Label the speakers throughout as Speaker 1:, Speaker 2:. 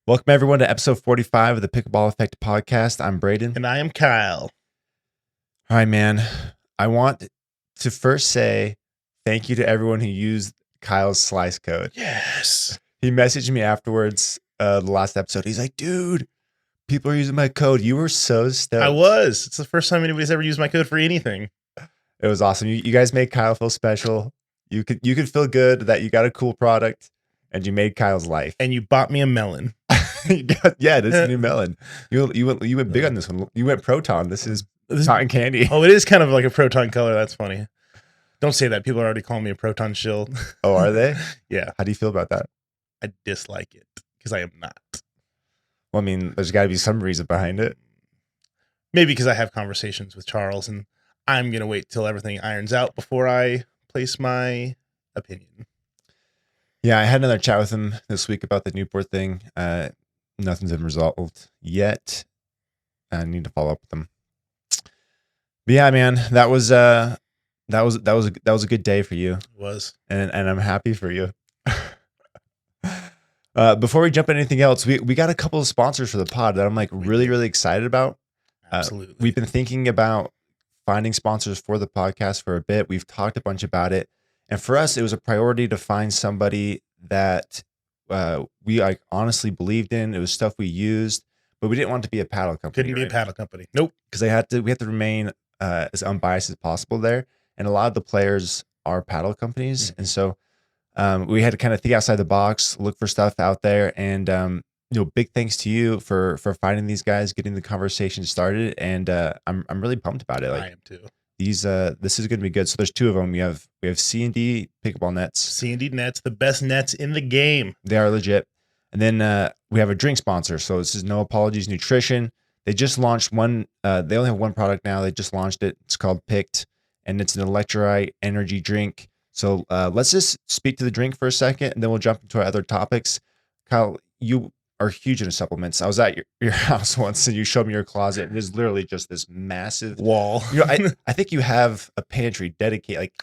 Speaker 1: Welcome everyone to episode 45 of the Pickleball Effect podcast. I'm Braydon.
Speaker 2: And I am Kyle.
Speaker 1: All right, man. I want to first say thank you to everyone who used Kyle's slice code.
Speaker 2: Yes.
Speaker 1: He messaged me afterwards, the last episode. He's like, dude, people are using my code. You were so stoked.
Speaker 2: I was. It's the first time anybody's ever used my code for anything.
Speaker 1: It was awesome. You guys made Kyle feel special. You could feel good that you got a cool product and you made Kyle's life.
Speaker 2: And you bought me a melon.
Speaker 1: Yeah, this is a new melon. You went big on this one. You went Proton. This is cotton candy.
Speaker 2: Oh, it is kind of like a Proton color. That's funny. Don't say that. People are already calling me a Proton shill.
Speaker 1: Oh, are they?
Speaker 2: Yeah.
Speaker 1: How do you feel about that?
Speaker 2: I dislike it because I am not.
Speaker 1: Well, I mean, there's got to be some reason behind it.
Speaker 2: Maybe because I have conversations with Charles and I'm going to wait till everything irons out before I place my opinion.
Speaker 1: Yeah, I had another chat with him this week about the Newport thing. Nothing's been resolved yet. I need to follow up with him. But yeah, man, that was a good day for you.
Speaker 2: It was.
Speaker 1: And I'm happy for you. Before we jump into anything else, we got a couple of sponsors for the pod that I'm like really excited about.
Speaker 2: Absolutely.
Speaker 1: We've been thinking about finding sponsors for the podcast for a bit. We've talked a bunch about it. And for us, it was a priority to find somebody that we like honestly believed in. It was stuff we used, but we didn't want it to be a paddle company.
Speaker 2: Couldn't be a paddle company. Nope.
Speaker 1: Because we had to remain as unbiased as possible there. And a lot of the players are paddle companies. And so we had to kind of think outside the box, look for stuff out there. And, big thanks to you for finding these guys, getting the conversation started. And I'm really pumped about it. Like,
Speaker 2: I am too.
Speaker 1: This is going to be good. So there's two of them. We have C&D pickleball nets.
Speaker 2: C&D nets, the best nets in the game.
Speaker 1: They are legit. And then we have a drink sponsor. So this is No Apologies Nutrition. They just launched one. They only have one product now. They just launched it. It's called Picked, and it's an electrolyte energy drink. So let's just speak to the drink for a second, and then we'll jump into our other topics. Kyle, you are huge into supplements. I was at your house once and you showed me your closet. And it's literally just this massive
Speaker 2: wall.
Speaker 1: I think you have a pantry dedicated, like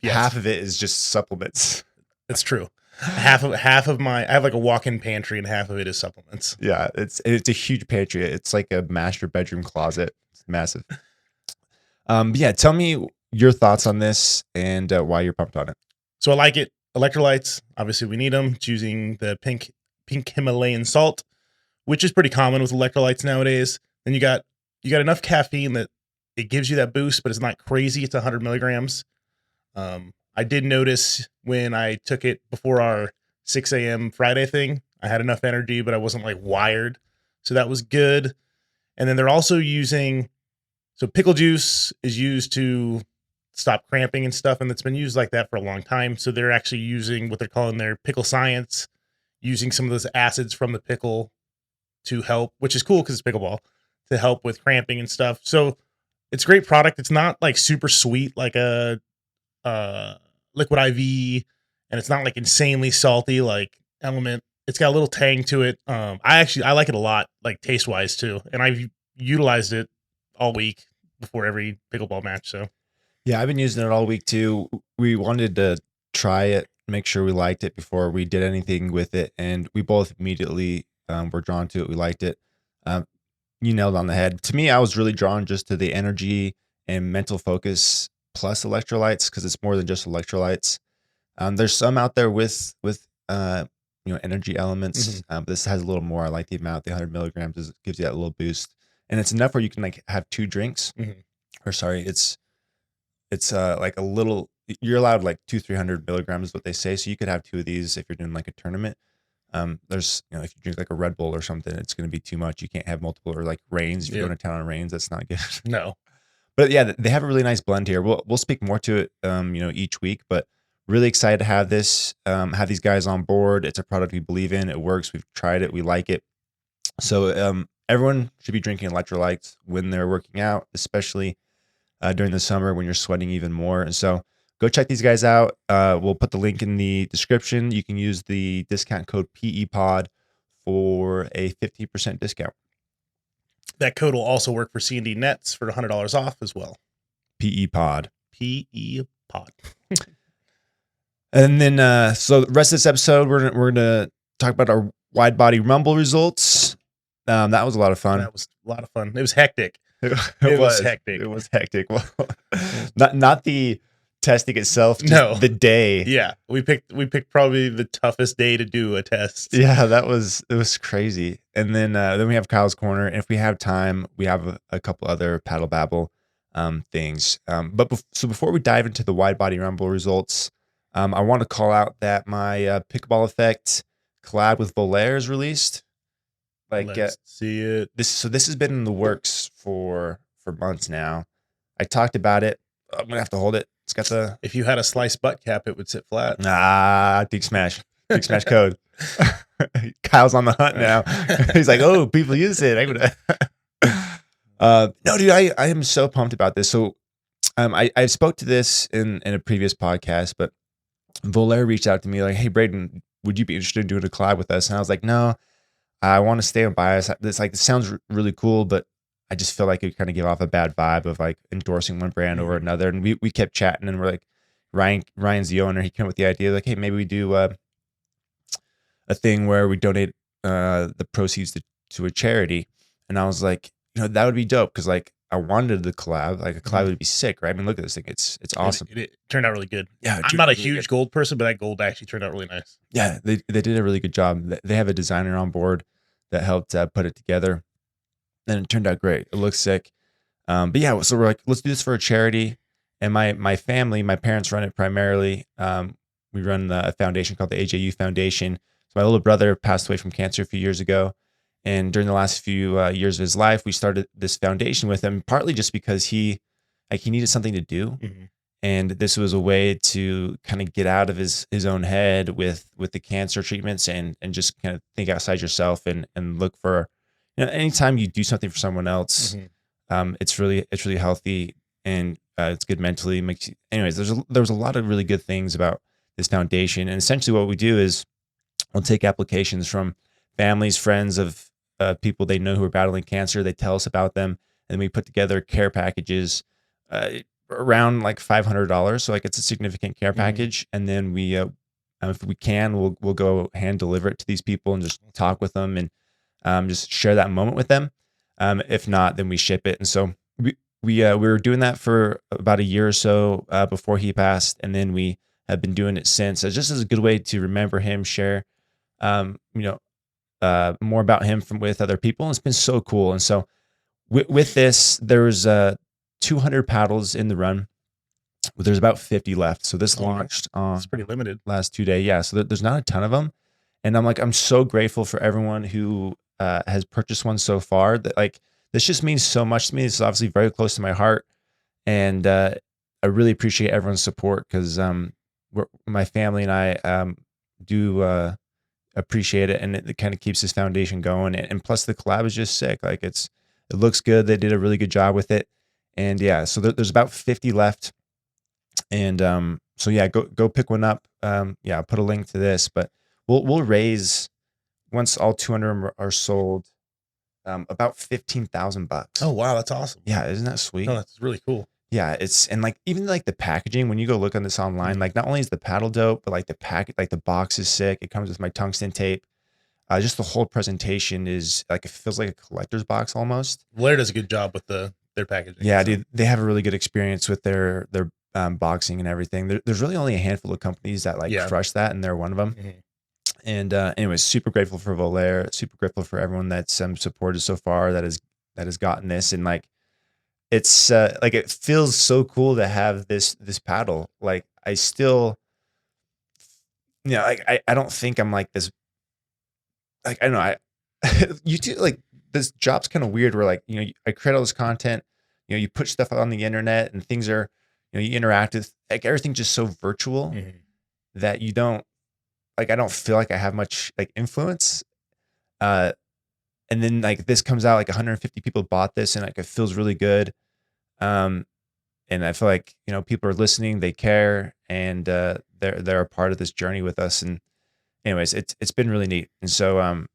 Speaker 2: yes.
Speaker 1: Half of it is just supplements.
Speaker 2: That's true. Half of my, I have like a walk-in pantry and half of it is supplements.
Speaker 1: Yeah. It's a huge pantry. It's like a master bedroom closet. It's massive. But yeah, tell me your thoughts on this and why you're pumped on it.
Speaker 2: So I like it. Electrolytes, obviously we need them. It's using the pink Himalayan salt, which is pretty common with electrolytes nowadays. Then you got enough caffeine that it gives you that boost, but it's not crazy. It's 100 milligrams. I did notice when I took it before our 6 a.m. Friday thing, I had enough energy, but I wasn't like wired. So that was good. And then they're also using, so pickle juice is used to stop cramping and stuff. And it's been used like that for a long time. So they're actually using what they're calling their pickle science, using some of those acids from the pickle to help, which is cool because it's pickleball, to help with cramping and stuff. So it's a great product. It's not like super sweet like a liquid IV, and it's not like insanely salty like Element. It's got a little tang to it. I like it a lot, like taste wise too, and I've utilized it all week before every pickleball match. So
Speaker 1: yeah, I've been using it all week too. We wanted to try it, make sure we liked it before we did anything with it, and we both immediately were drawn to it. We liked it. You nailed it on the head. To me, I was really drawn just to the energy and mental focus plus electrolytes, because it's more than just electrolytes. There's some out there with energy elements. But this has a little more. I like the amount. The 100 milligrams gives you that little boost, and it's enough where you can like have two drinks. Or sorry, it's like a little. You're allowed like 200-300 milligrams is what they say. So you could have two of these if you're doing like a tournament. There's, if you drink like a Red Bull or something, it's going to be too much. You can't have multiple, or like Reigns. If you're going to town on Reigns, that's not good.
Speaker 2: No.
Speaker 1: But yeah, they have a really nice blend here. We'll speak more to it, each week, but really excited to have this, have these guys on board. It's a product we believe in. It works. We've tried it. We like it. So, everyone should be drinking electrolytes when they're working out, especially, during the summer when you're sweating even more. And so go check these guys out. We'll put the link in the description. You can use the discount code PEPOD for a 50% discount.
Speaker 2: That code will also work for C&D nets for $100 off as well.
Speaker 1: PEPOD.
Speaker 2: PEPOD.
Speaker 1: And then, so the rest of this episode, we're gonna talk about our Widebody rumble results. That was a lot of fun.
Speaker 2: That was a lot of fun. It was hectic.
Speaker 1: It was
Speaker 2: hectic.
Speaker 1: It was hectic. Well, not the testing itself, just
Speaker 2: No.
Speaker 1: the day.
Speaker 2: Yeah, we picked probably the toughest day to do a test.
Speaker 1: Yeah, it was crazy. And then we have Kyle's corner, and if we have time, we have a couple other paddle babble things. So before we dive into the Widebody rumble results, I want to call out that my Pickleball Effect collab with Volair is released.
Speaker 2: Let's see it.
Speaker 1: This has been in the works for months now. I talked about it. I'm gonna have to hold it. It's got the.
Speaker 2: If you had a sliced butt cap, it would sit flat.
Speaker 1: Dig smash code. Kyle's on the hunt now. He's like, oh, people use it. No, dude, I am so pumped about this. So, I spoke to this in a previous podcast, but Volair reached out to me like, hey, Braydon, would you be interested in doing a collab with us? And I was like, no. I want to stay unbiased. This sounds really cool, but I just feel like it kind of give off a bad vibe of like endorsing one brand over another. And we kept chatting, and we're like, Ryan's the owner. He came up with the idea like, hey, maybe we do a thing where we donate the proceeds to a charity. And I was like, that would be dope, because like I wanted the collab. Like a collab would be sick, right? I mean, look at this thing. It's awesome.
Speaker 2: It turned out really good.
Speaker 1: Yeah,
Speaker 2: I'm not a huge gold person, but that gold actually turned out really nice.
Speaker 1: Yeah, they did a really good job. They have a designer on board that helped put it together, and it turned out great. It looks sick. But yeah, so we're like, let's do this for a charity. And my family, my parents run it primarily. We run a foundation called the AJU Foundation. So my little brother passed away from cancer a few years ago. And during the last few years of his life, we started this foundation with him, partly just because he needed something to do. Mm-hmm. And this was a way to kind of get out of his own head with the cancer treatments and just kind of think outside yourself and look for, anytime you do something for someone else, it's really healthy, and it's good mentally. Makes you, anyways, there was a lot of really good things about this foundation. And essentially what we do is we'll take applications from families, friends of people they know who are battling cancer. They tell us about them, and we put together care packages around like $500. So like it's a significant care package. And then we, if we can, we'll go hand deliver it to these people and just talk with them and just share that moment with them. If not, then we ship it. And so we were doing that for about a year or so before he passed, and then we have been doing it since. So just as a good way to remember him, share, more about him with other people. And it's been so cool. And so with this, there was 200 paddles in the run. There's about 50 left. So this launched on
Speaker 2: it's pretty limited
Speaker 1: last 2 days. Yeah. So there's not a ton of them. And I'm so grateful for everyone who has purchased one so far. That like, this just means so much to me. It's obviously very close to my heart. And I really appreciate everyone's support, because my family and I do appreciate it, and it kind of keeps this foundation going. And plus the collab is just sick. Like it looks good. They did a really good job with it. And yeah, so there's about 50 left. And so yeah, go pick one up. Yeah, I'll put a link to this, but we'll raise, once all 200 are sold, about $15,000.
Speaker 2: Oh wow, that's awesome.
Speaker 1: Yeah, isn't that sweet?
Speaker 2: Oh, that's really cool.
Speaker 1: Yeah, and like even like the packaging, when you go look on this online, like not only is the paddle dope, but like the box is sick. It comes with my tungsten tape. Just the whole presentation is like, it feels like a collector's box almost.
Speaker 2: Volair does a good job with their packaging.
Speaker 1: Yeah, dude, they have a really good experience with their boxing and everything. There's really only a handful of companies that crush that, and they're one of them. Mm-hmm. And anyways, super grateful for Volair, super grateful for everyone that's supported so far that has gotten this. And like, it's like, it feels so cool to have this paddle. Like I still, like I don't think I'm like this. Like, I don't know, you do, like, this job's kind of weird where like, I create all this content, you put stuff out on the internet, and things are, you interact with, like, everything's just so virtual that you don't, like, I don't feel like I have much like influence. And then like this comes out, like 150 people bought this, and like it feels really good. And I feel like, people are listening, they care, and they're a part of this journey with us. And anyways, it's been really neat. And so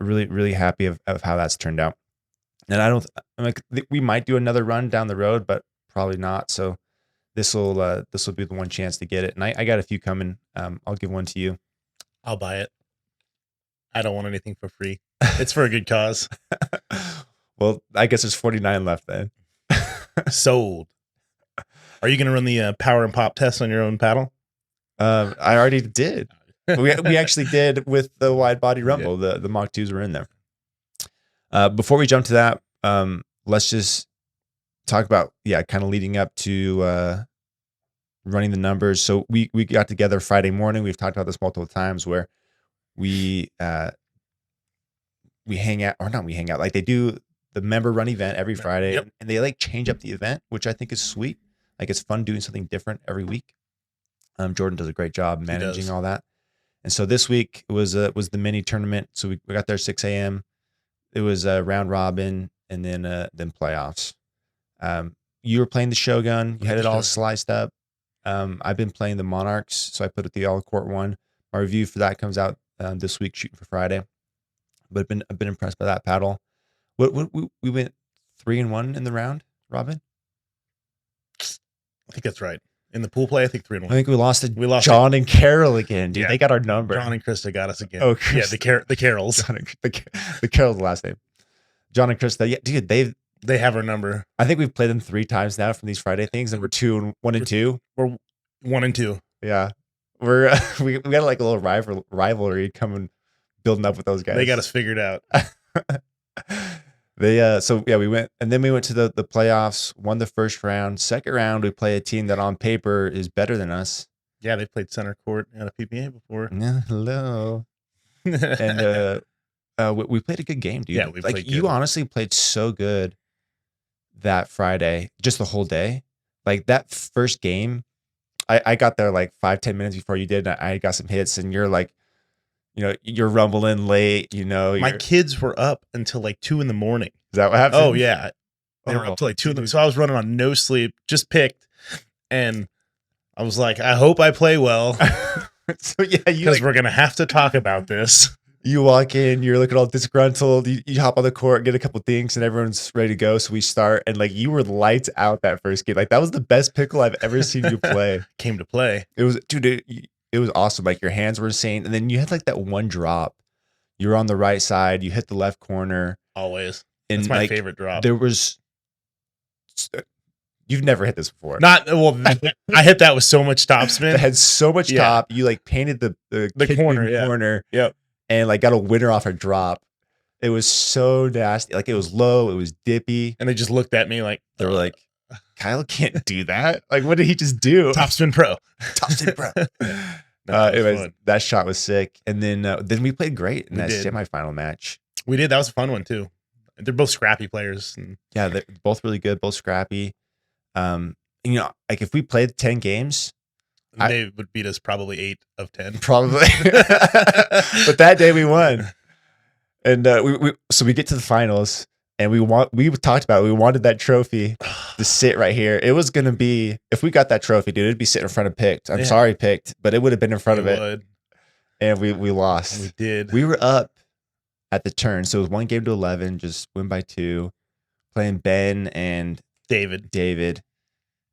Speaker 1: really, really happy of how that's turned out. And we might do another run down the road, but probably not. So this will be the one chance to get it. And I got a few coming. I'll give one to you.
Speaker 2: I'll buy it. I don't want anything for free. It's for a good cause.
Speaker 1: Well, I guess there's 49 left then.
Speaker 2: Sold. Are you going to run the power and pop test on your own paddle?
Speaker 1: I already did. We actually did with the Widebody Rumble.
Speaker 2: Yeah.
Speaker 1: The Mach 2s were in there. Before we jump to that, let's just talk about, kind of leading up to running the numbers. So we got together Friday morning. We've talked about this multiple times where we hang out, or not we hang out, like they do the member run event every Friday.
Speaker 2: Yep.
Speaker 1: And they like change up the event, which I think is sweet. Like it's fun doing something different every week. Jordan does a great job managing all that. And so this week was the mini tournament. So we got there 6 a.m. It was a round robin and then playoffs. You were playing the Shogun. You had it all sliced up. I've been playing the Monarchs, so I put it the all court one. My review for that comes out this week, shooting for Friday. But I've been impressed by that paddle. What we went 3-1 in the round, Robin?
Speaker 2: I think that's right. In the pool play, I think 3-1.
Speaker 1: I think we lost John and Carol again, dude.
Speaker 2: Yeah.
Speaker 1: They got our number.
Speaker 2: John and Krista got us again.
Speaker 1: Oh, Krista.
Speaker 2: Yeah, the Carols.
Speaker 1: The Carol's the last name. John and Krista. Yeah, dude,
Speaker 2: they have our number.
Speaker 1: I think we've played them 3 times now from these Friday things, and we're 1 and 2.
Speaker 2: We're 1 and 2.
Speaker 1: Yeah, we got like a little rivalry coming, building up with those guys.
Speaker 2: They got us figured out.
Speaker 1: We went to the playoffs, won the first round. Second round, we play a team that on paper is better than us.
Speaker 2: Yeah, they played center court at a PPA before.
Speaker 1: Yeah, hello. And we played a good game, dude.
Speaker 2: Yeah, we played
Speaker 1: you
Speaker 2: good.
Speaker 1: Honestly played so good that Friday, just the whole day. Like that first game, I got there like 5-10 minutes before you did. And I got some hits, and you're like, you're rumbling late.
Speaker 2: My kids were up until like 2 a.m. Is
Speaker 1: that what happened?
Speaker 2: Oh yeah, they were up till like 2 a.m. So I was running on no sleep, just picked, and I was like, I hope I play well.
Speaker 1: So yeah,
Speaker 2: because we're gonna have to talk about this.
Speaker 1: You walk in, you're looking all disgruntled. You hop on the court, get a couple things, and everyone's ready to go. So we start, and like you were lights out that first game. Like that was the best pickle I've ever seen you play.
Speaker 2: Came to play.
Speaker 1: It was, dude. It was awesome. Like your hands were insane, and then you had like that one drop. You were on the right side. You hit the left corner.
Speaker 2: Always.
Speaker 1: And
Speaker 2: that's my favorite drop.
Speaker 1: There was. You've never hit this before.
Speaker 2: I hit that with so much topspin.
Speaker 1: It had so much top. You like painted the corner.
Speaker 2: Yep.
Speaker 1: And like got a winner off a drop. It was so nasty. Like it was low. It was dippy.
Speaker 2: And they just looked at me like
Speaker 1: they were like, Kyle can't do that. Like, what did he just do?
Speaker 2: Topspin Pro.
Speaker 1: Topspin Pro. That shot was sick. And then we played great in that semifinal match.
Speaker 2: We did. That was a fun one too. They're both scrappy players.
Speaker 1: Yeah, they're both really good, both scrappy. Like if we played 10 games,
Speaker 2: they would beat us probably 8 of 10.
Speaker 1: Probably. But that day we won. And so we get to the finals. And we talked about it. We wanted that trophy to sit right here. It was gonna be, if we got that trophy, dude, it'd be sitting in front of Picked. I'm sorry, Picked, but it would have been in front of it. And we lost.
Speaker 2: We did.
Speaker 1: We were up at the turn, so it was 1-11, just win by 2, playing Ben and
Speaker 2: David,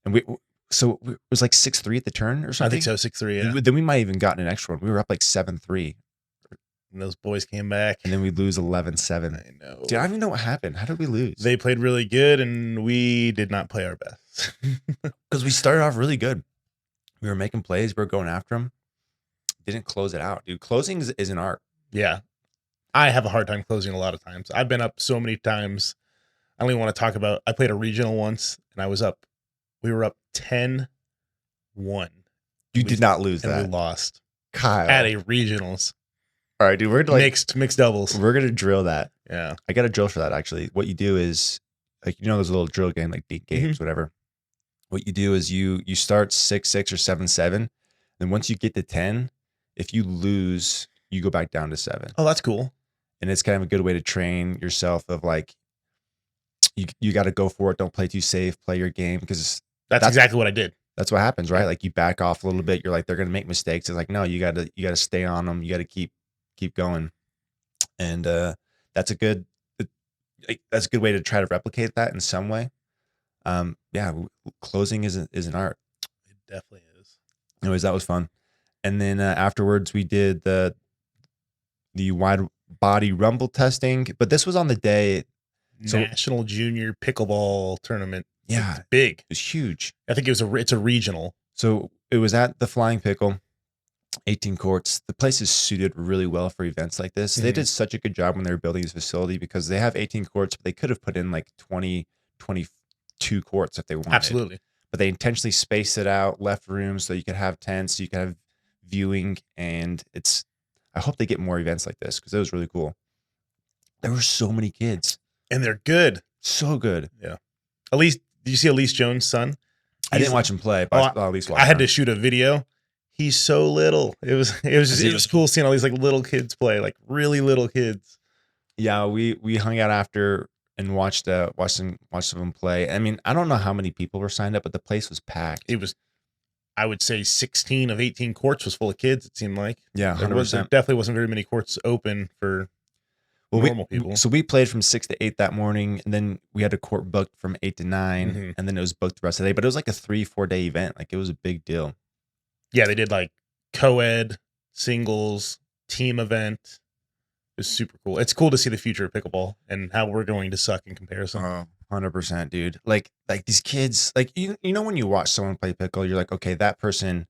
Speaker 1: and it was like 6-3 at the turn or something.
Speaker 2: I think so, 6-3. Yeah.
Speaker 1: Then we might have even gotten an extra one. We were up like 7-3.
Speaker 2: And those boys came back.
Speaker 1: And then we lose 11-7.
Speaker 2: I know.
Speaker 1: Dude, I don't even know what happened. How did we lose?
Speaker 2: They played really good, and we did not play our best.
Speaker 1: Because we started off really good. We were making plays. We were going after them. Didn't close it out. Dude, closing is an art.
Speaker 2: Yeah. I have a hard time closing a lot of times. I've been up so many times. I don't even want to talk about, I played a regional once, and we were up 10-1.
Speaker 1: You did not lose that.
Speaker 2: And we lost.
Speaker 1: Kyle.
Speaker 2: At a regionals.
Speaker 1: All right, dude. We're gonna
Speaker 2: mixed doubles.
Speaker 1: We're gonna drill that.
Speaker 2: Yeah,
Speaker 1: I got a drill for that actually. What you do is, like, there's a little drill game, like beat games, whatever. What you do is you start 6-6 or 7-7. Then once you get to 10, if you lose, you go back down to 7.
Speaker 2: Oh, that's cool.
Speaker 1: And it's kind of a good way to train yourself of like, you got to go for it. Don't play too safe. Play your game, because
Speaker 2: that's exactly what I did.
Speaker 1: That's what happens, right? Like you back off a little bit. You're like, they're gonna make mistakes. It's like, no, you gotta stay on them. You gotta keep going. And that's a good way to try to replicate that in some way. Closing is an art.
Speaker 2: It definitely is.
Speaker 1: Anyways, that was fun. And then afterwards we did the the wide body rumble testing, but this was on the day. So
Speaker 2: National Junior Pickleball Tournament.
Speaker 1: yeah,
Speaker 2: It's big.
Speaker 1: it's huge.
Speaker 2: I think it's a regional.
Speaker 1: So it was at the Flying Pickle, 18 courts. The place is suited really well for events like this. They did such a good job when they were building this facility because they have 18 courts, but they could have put in like 20, 22 courts if they wanted.
Speaker 2: Absolutely.
Speaker 1: But they intentionally spaced it out, left rooms so you could have tents, you could have viewing, and I hope they get more events like this because it was really cool. There were so many kids.
Speaker 2: And they're good.
Speaker 1: So good.
Speaker 2: Yeah. Did you see Elise Jones' son?
Speaker 1: I didn't watch him play, but at least watch
Speaker 2: I had to shoot a video. He's so little. It was cool seeing all these like little kids play, like really little kids.
Speaker 1: Yeah, we hung out after and watched some of them play. I mean, I don't know how many people were signed up, but the place was packed.
Speaker 2: It was, I would say 16 of 18 courts was full of kids, it seemed like.
Speaker 1: Yeah, 100%.
Speaker 2: There definitely wasn't very many courts open for normal people.
Speaker 1: So we played from 6 to 8 that morning, and then we had a court booked from 8 to 9, and then it was booked the rest of the day. But it was like a 3-4 day event. Like it was a big deal.
Speaker 2: Yeah, they did like co-ed, singles, team event. It was super cool. It's cool to see the future of pickleball and how we're going to suck in comparison.
Speaker 1: Oh, 100%, dude. Like these kids, like you know when you watch someone play pickle, you're like, okay, that person,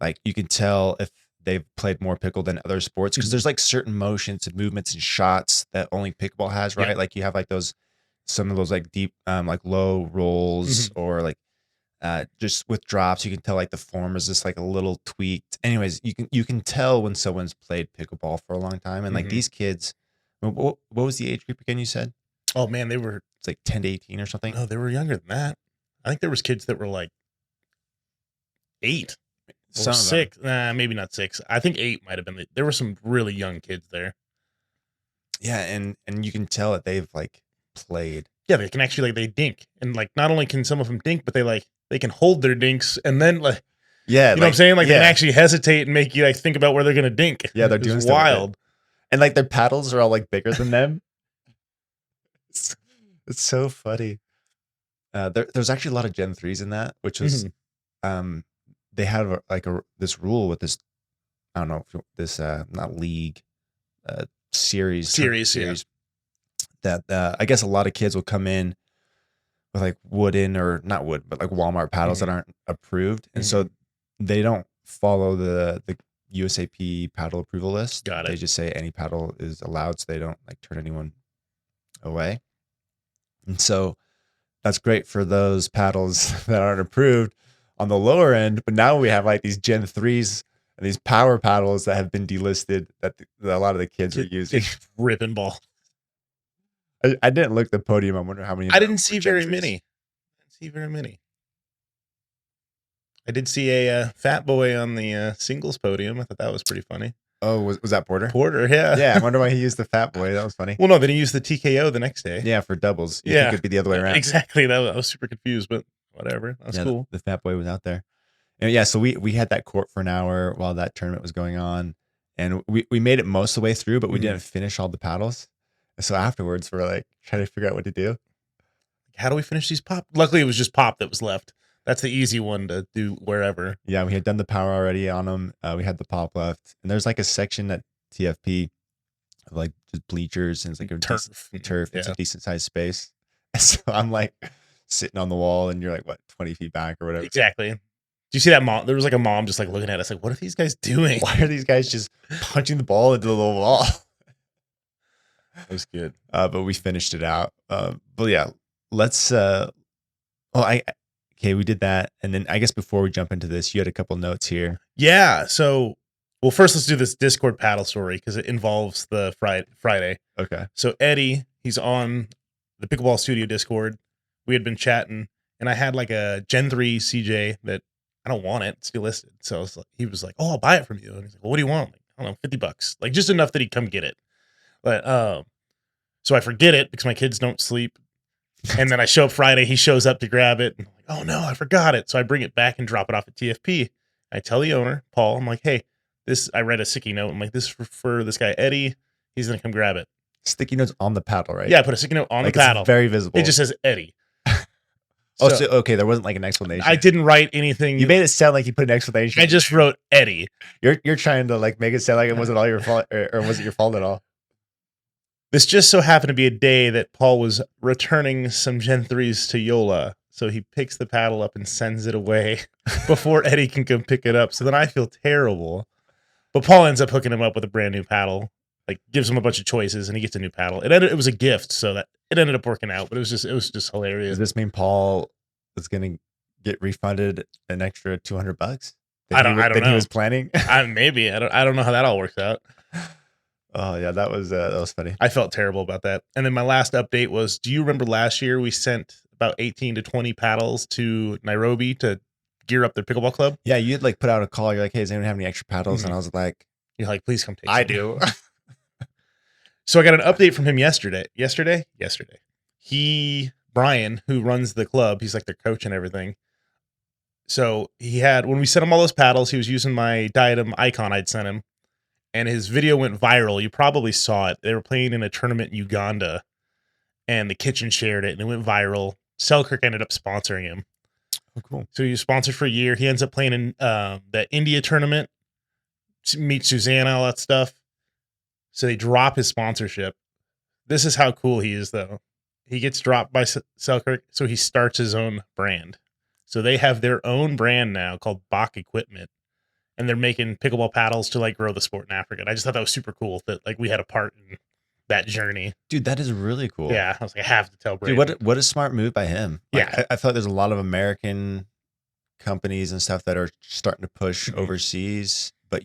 Speaker 1: like you can tell if they've played more pickle than other sports because there's like certain motions and movements and shots that only pickleball has, right?
Speaker 2: Yeah.
Speaker 1: Like you have like some of those like deep, like low rolls or like just with drops, you can tell like the form is just like a little tweaked. Anyways, you can tell when someone's played pickleball for a long time, and like these kids, what was the age group again? You said?
Speaker 2: Oh man,
Speaker 1: It's like 10 to 18 or something.
Speaker 2: No, they were younger than that. I think there was kids that were like 8 or 6. Nah, maybe not 6. I think 8 might have been. There were some really young kids there.
Speaker 1: Yeah, and you can tell that they've like played.
Speaker 2: Yeah, they can actually they dink, and like not only can some of them dink, but they can hold their dinks, and then like you know what I'm saying? Like they can actually hesitate and make you like think about where they're gonna dink.
Speaker 1: Yeah, they're doing
Speaker 2: wild,
Speaker 1: and like their paddles are all like bigger than them. It's so funny. There's actually a lot of Gen 3s in that, which was they have this rule with this, I don't know, this not league, series that I guess a lot of kids will come in with like wooden or not wood, but like Walmart paddles that aren't approved, and so they don't follow the USAP paddle approval list.
Speaker 2: Got it.
Speaker 1: They just say any paddle is allowed, so they don't like turn anyone away. And so that's great for those paddles that aren't approved on the lower end. But now we have like these Gen 3s and these power paddles that have been delisted that a lot of the kids are using.
Speaker 2: Ripping ball.
Speaker 1: I didn't look at the podium. I wonder how many.
Speaker 2: I didn't see very many. I did see a fat boy on the singles podium. I thought that was pretty funny.
Speaker 1: Oh, was that Porter?
Speaker 2: Porter, yeah.
Speaker 1: Yeah, I wonder why he used the fat boy. That was funny.
Speaker 2: Well, no, then he used the TKO the next day.
Speaker 1: Yeah, for doubles. You think it'd be the other way around.
Speaker 2: Exactly. I was super confused, but whatever. That's cool.
Speaker 1: The fat boy was out there. And yeah, so we had that court for an hour while that tournament was going on. And we made it most of the way through, but we didn't finish all the paddles. So afterwards, we're like trying to figure out what to do.
Speaker 2: How do we finish these pop? Luckily, it was just pop that was left. That's the easy one to do wherever.
Speaker 1: Yeah, we had done the power already on them. We had the pop left. And there's like a section at TFP of like just bleachers and it's like a turf. It's a decent sized space. And so I'm like sitting on the wall and you're like, what, 20 feet back or whatever.
Speaker 2: Exactly. Do you see that mom? There was like a mom just like looking at us like, what are these guys doing?
Speaker 1: Why are these guys just punching the ball into the little wall?
Speaker 2: That was good.
Speaker 1: But we finished it out. But yeah, let's we did that. And then I guess before we jump into this, you had a couple notes here.
Speaker 2: Yeah. So, well, first let's do this Discord paddle story because it involves the Friday.
Speaker 1: Okay.
Speaker 2: So Eddie, he's on the Pickleball Studio Discord. We had been chatting and I had like a Gen 3 CJ that I don't want it. It's delisted. So he was like, oh, I'll buy it from you. And he's like, well, what do you want? Like, I don't know, $50. Like just enough that he'd come get it. But so I forget it because my kids don't sleep. And then I show up Friday, he shows up to grab it. And I'm like, oh no, I forgot it. So I bring it back and drop it off at TFP. I tell the owner, Paul, I'm like, hey, I read a sticky note. I'm like, this is for this guy, Eddie. He's going to come grab it.
Speaker 1: Sticky notes on the paddle, right?
Speaker 2: Yeah, I put a sticky note on the paddle.
Speaker 1: It's very visible.
Speaker 2: It just says Eddie.
Speaker 1: Oh, so okay, there wasn't like an explanation.
Speaker 2: I didn't write anything.
Speaker 1: You made it sound like you put an explanation.
Speaker 2: I just wrote Eddie.
Speaker 1: You're trying to like make it sound like it wasn't all your fault, or was it your fault at all?
Speaker 2: This just so happened to be a day that Paul was returning some Gen 3s to Yola. So he picks the paddle up and sends it away before Eddie can come pick it up. So then I feel terrible. But Paul ends up hooking him up with a brand new paddle. Like gives him a bunch of choices and he gets a new paddle. It was a gift, so that it ended up working out, but it was just hilarious.
Speaker 1: Does this mean Paul is gonna get refunded an extra $200?
Speaker 2: I don't know.
Speaker 1: He was planning.
Speaker 2: Maybe I don't know how that all works out.
Speaker 1: Oh yeah, that was funny.
Speaker 2: I felt terrible about that. And then my last update was: do you remember last year we sent about 18 to 20 paddles to Nairobi to gear up their pickleball club?
Speaker 1: Yeah, you'd like put out a call. You're like, "Hey, does anyone have any extra paddles?"
Speaker 2: Mm-hmm.
Speaker 1: And I was like,
Speaker 2: "You're like, please come take."
Speaker 1: I do.
Speaker 2: So I got an update from him yesterday. Brian, who runs the club, he's like their coach and everything. So he had, when we sent him all those paddles, he was using my Diadem icon I'd sent him, and his video went viral. You probably saw it. They were playing in a tournament in Uganda, and the kitchen shared it, and it went viral. Selkirk ended up sponsoring him.
Speaker 1: Oh, cool.
Speaker 2: So he was sponsored for a year. He ends up playing in the India tournament, meet Susanna, all that stuff. So they drop his sponsorship. This is how cool he is, though. He gets dropped by Selkirk, so he starts his own brand. So they have their own brand now called Bach Equipment, and they're making pickleball paddles to like grow the sport in Africa. And I just thought that was super cool that like we had a part in that journey.
Speaker 1: Dude, that is really cool.
Speaker 2: Yeah, I was like, I have to tell Braydon.
Speaker 1: Dude, what a smart move by him. Like,
Speaker 2: yeah,
Speaker 1: I thought there's a lot of American companies and stuff that are starting to push overseas, but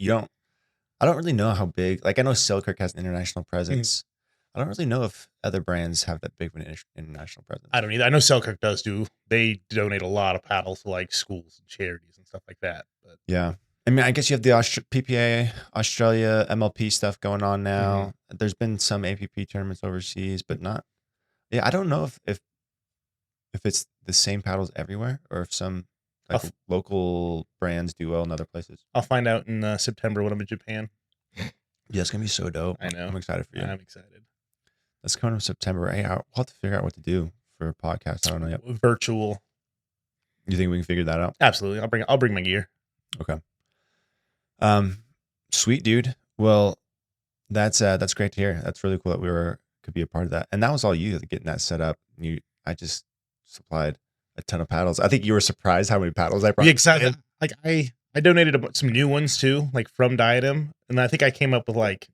Speaker 1: I don't really know how big. Like I know Selkirk has an international presence. I don't really know if other brands have that big of an international presence.
Speaker 2: I don't either. I know Selkirk does do. They donate a lot of paddles to like schools and charities and stuff like that. But
Speaker 1: yeah, I mean, I guess you have the PPA, Australia, MLP stuff going on now. There's been some APP tournaments overseas, but not. Yeah, I don't know if it's the same paddles everywhere or if some like local brands do well in other places.
Speaker 2: I'll find out in September when I'm in Japan.
Speaker 1: Yeah, it's gonna be so dope.
Speaker 2: I know.
Speaker 1: I'm excited for you.
Speaker 2: I'm excited.
Speaker 1: That's coming in September. Hey, I'll have to figure out what to do for a podcast. I don't know yet.
Speaker 2: Virtual.
Speaker 1: You think we can figure that out?
Speaker 2: Absolutely. I'll bring my gear.
Speaker 1: Okay. Sweet, dude. Well, that's great to hear. That's really cool that could be a part of that. And that was all you getting that set up. I just supplied a ton of paddles. I think you were surprised how many paddles I brought.
Speaker 2: Yeah, excited. Like I donated some new ones too, like from Diadem, and I think I came up with like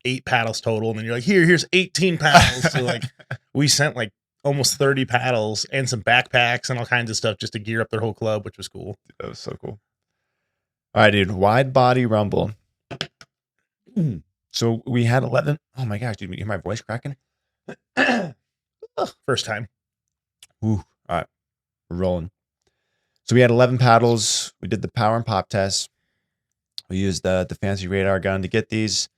Speaker 2: 8 paddles total. And then you're like, here's 18 paddles. So like we sent like almost 30 paddles and some backpacks and all kinds of stuff just to gear up their whole club, which was cool.
Speaker 1: That was so cool. All right, dude. Widebody Rumble. So we had 11. Oh my gosh, dude, you hear my voice cracking?
Speaker 2: First time.
Speaker 1: Ooh. All right, we're rolling. So we had 11 paddles. We did the power and pop test. We used the fancy radar gun to get these.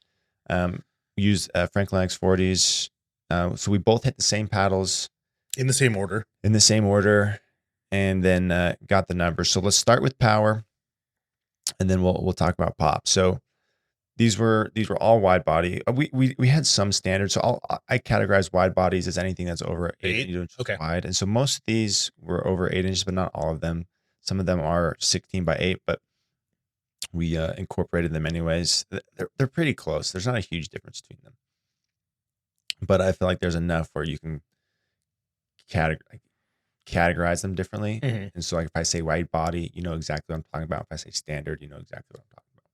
Speaker 1: We used Franklin X40s. So we both hit the same paddles.
Speaker 2: In the same order.
Speaker 1: And then got the numbers. So let's start with power, and then we'll talk about pop. So these were all wide body. We had some standards. So I categorize wide bodies as anything that's over 8 inches wide. And so most of these were over 8 inches, but not all of them. Some of them are 16 by 8, but we incorporated them anyways. They're pretty close. There's not a huge difference between them, but I feel like there's enough where you can categorize them differently. And so like if I say wide body, you know exactly what I'm talking about. If I say standard, you know exactly what I'm talking about.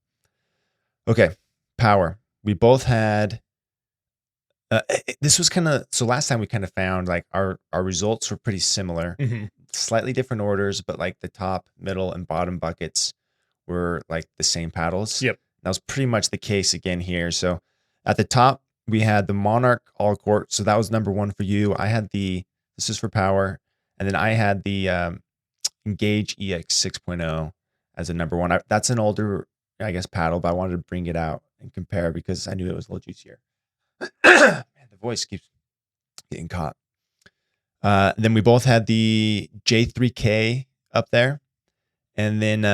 Speaker 1: Okay, power. We both had this was kind of, so last time we kind of found like our results were pretty similar, slightly different orders, but like the top, middle, and bottom buckets were like the same paddles.
Speaker 2: Yep.
Speaker 1: That was pretty much the case again here. So at the top, we had the Monarch All Court. So that was number 1 for you. I had this is for power. And then I had the Engage EX 6.0 as a number 1. That's an older, I guess, paddle, but I wanted to bring it out and compare because I knew it was a little juicier. Man, the voice keeps getting caught. Then we both had the J3K up there. And then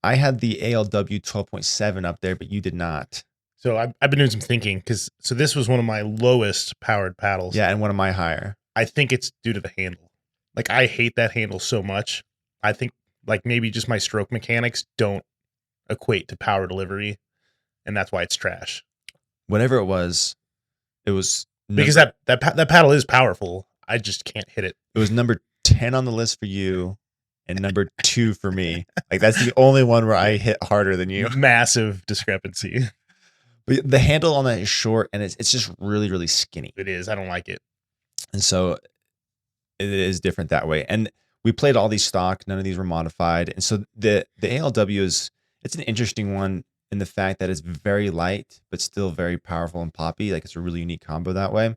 Speaker 1: I had the ALW 12.7 up there, but you did not.
Speaker 2: So I've been doing some thinking so this was one of my lowest powered paddles.
Speaker 1: Yeah, and one of my higher.
Speaker 2: I think it's due to the handle. Like, I hate that handle so much. I think like maybe just my stroke mechanics don't equate to power delivery, and that's why it's trash.
Speaker 1: Whatever it was
Speaker 2: Because that paddle is powerful. I just can't hit it.
Speaker 1: It was number 10 on the list for you and number 2 for me. Like, that's the only one where I hit harder than you.
Speaker 2: Massive discrepancy.
Speaker 1: But the handle on that is short, and it's just really, really skinny.
Speaker 2: It is. I don't like it.
Speaker 1: And so it is different that way. And we played all these stock. None of these were modified. And so the ALW it's an interesting one in the fact that it's very light, but still very powerful and poppy. Like, it's a really unique combo that way.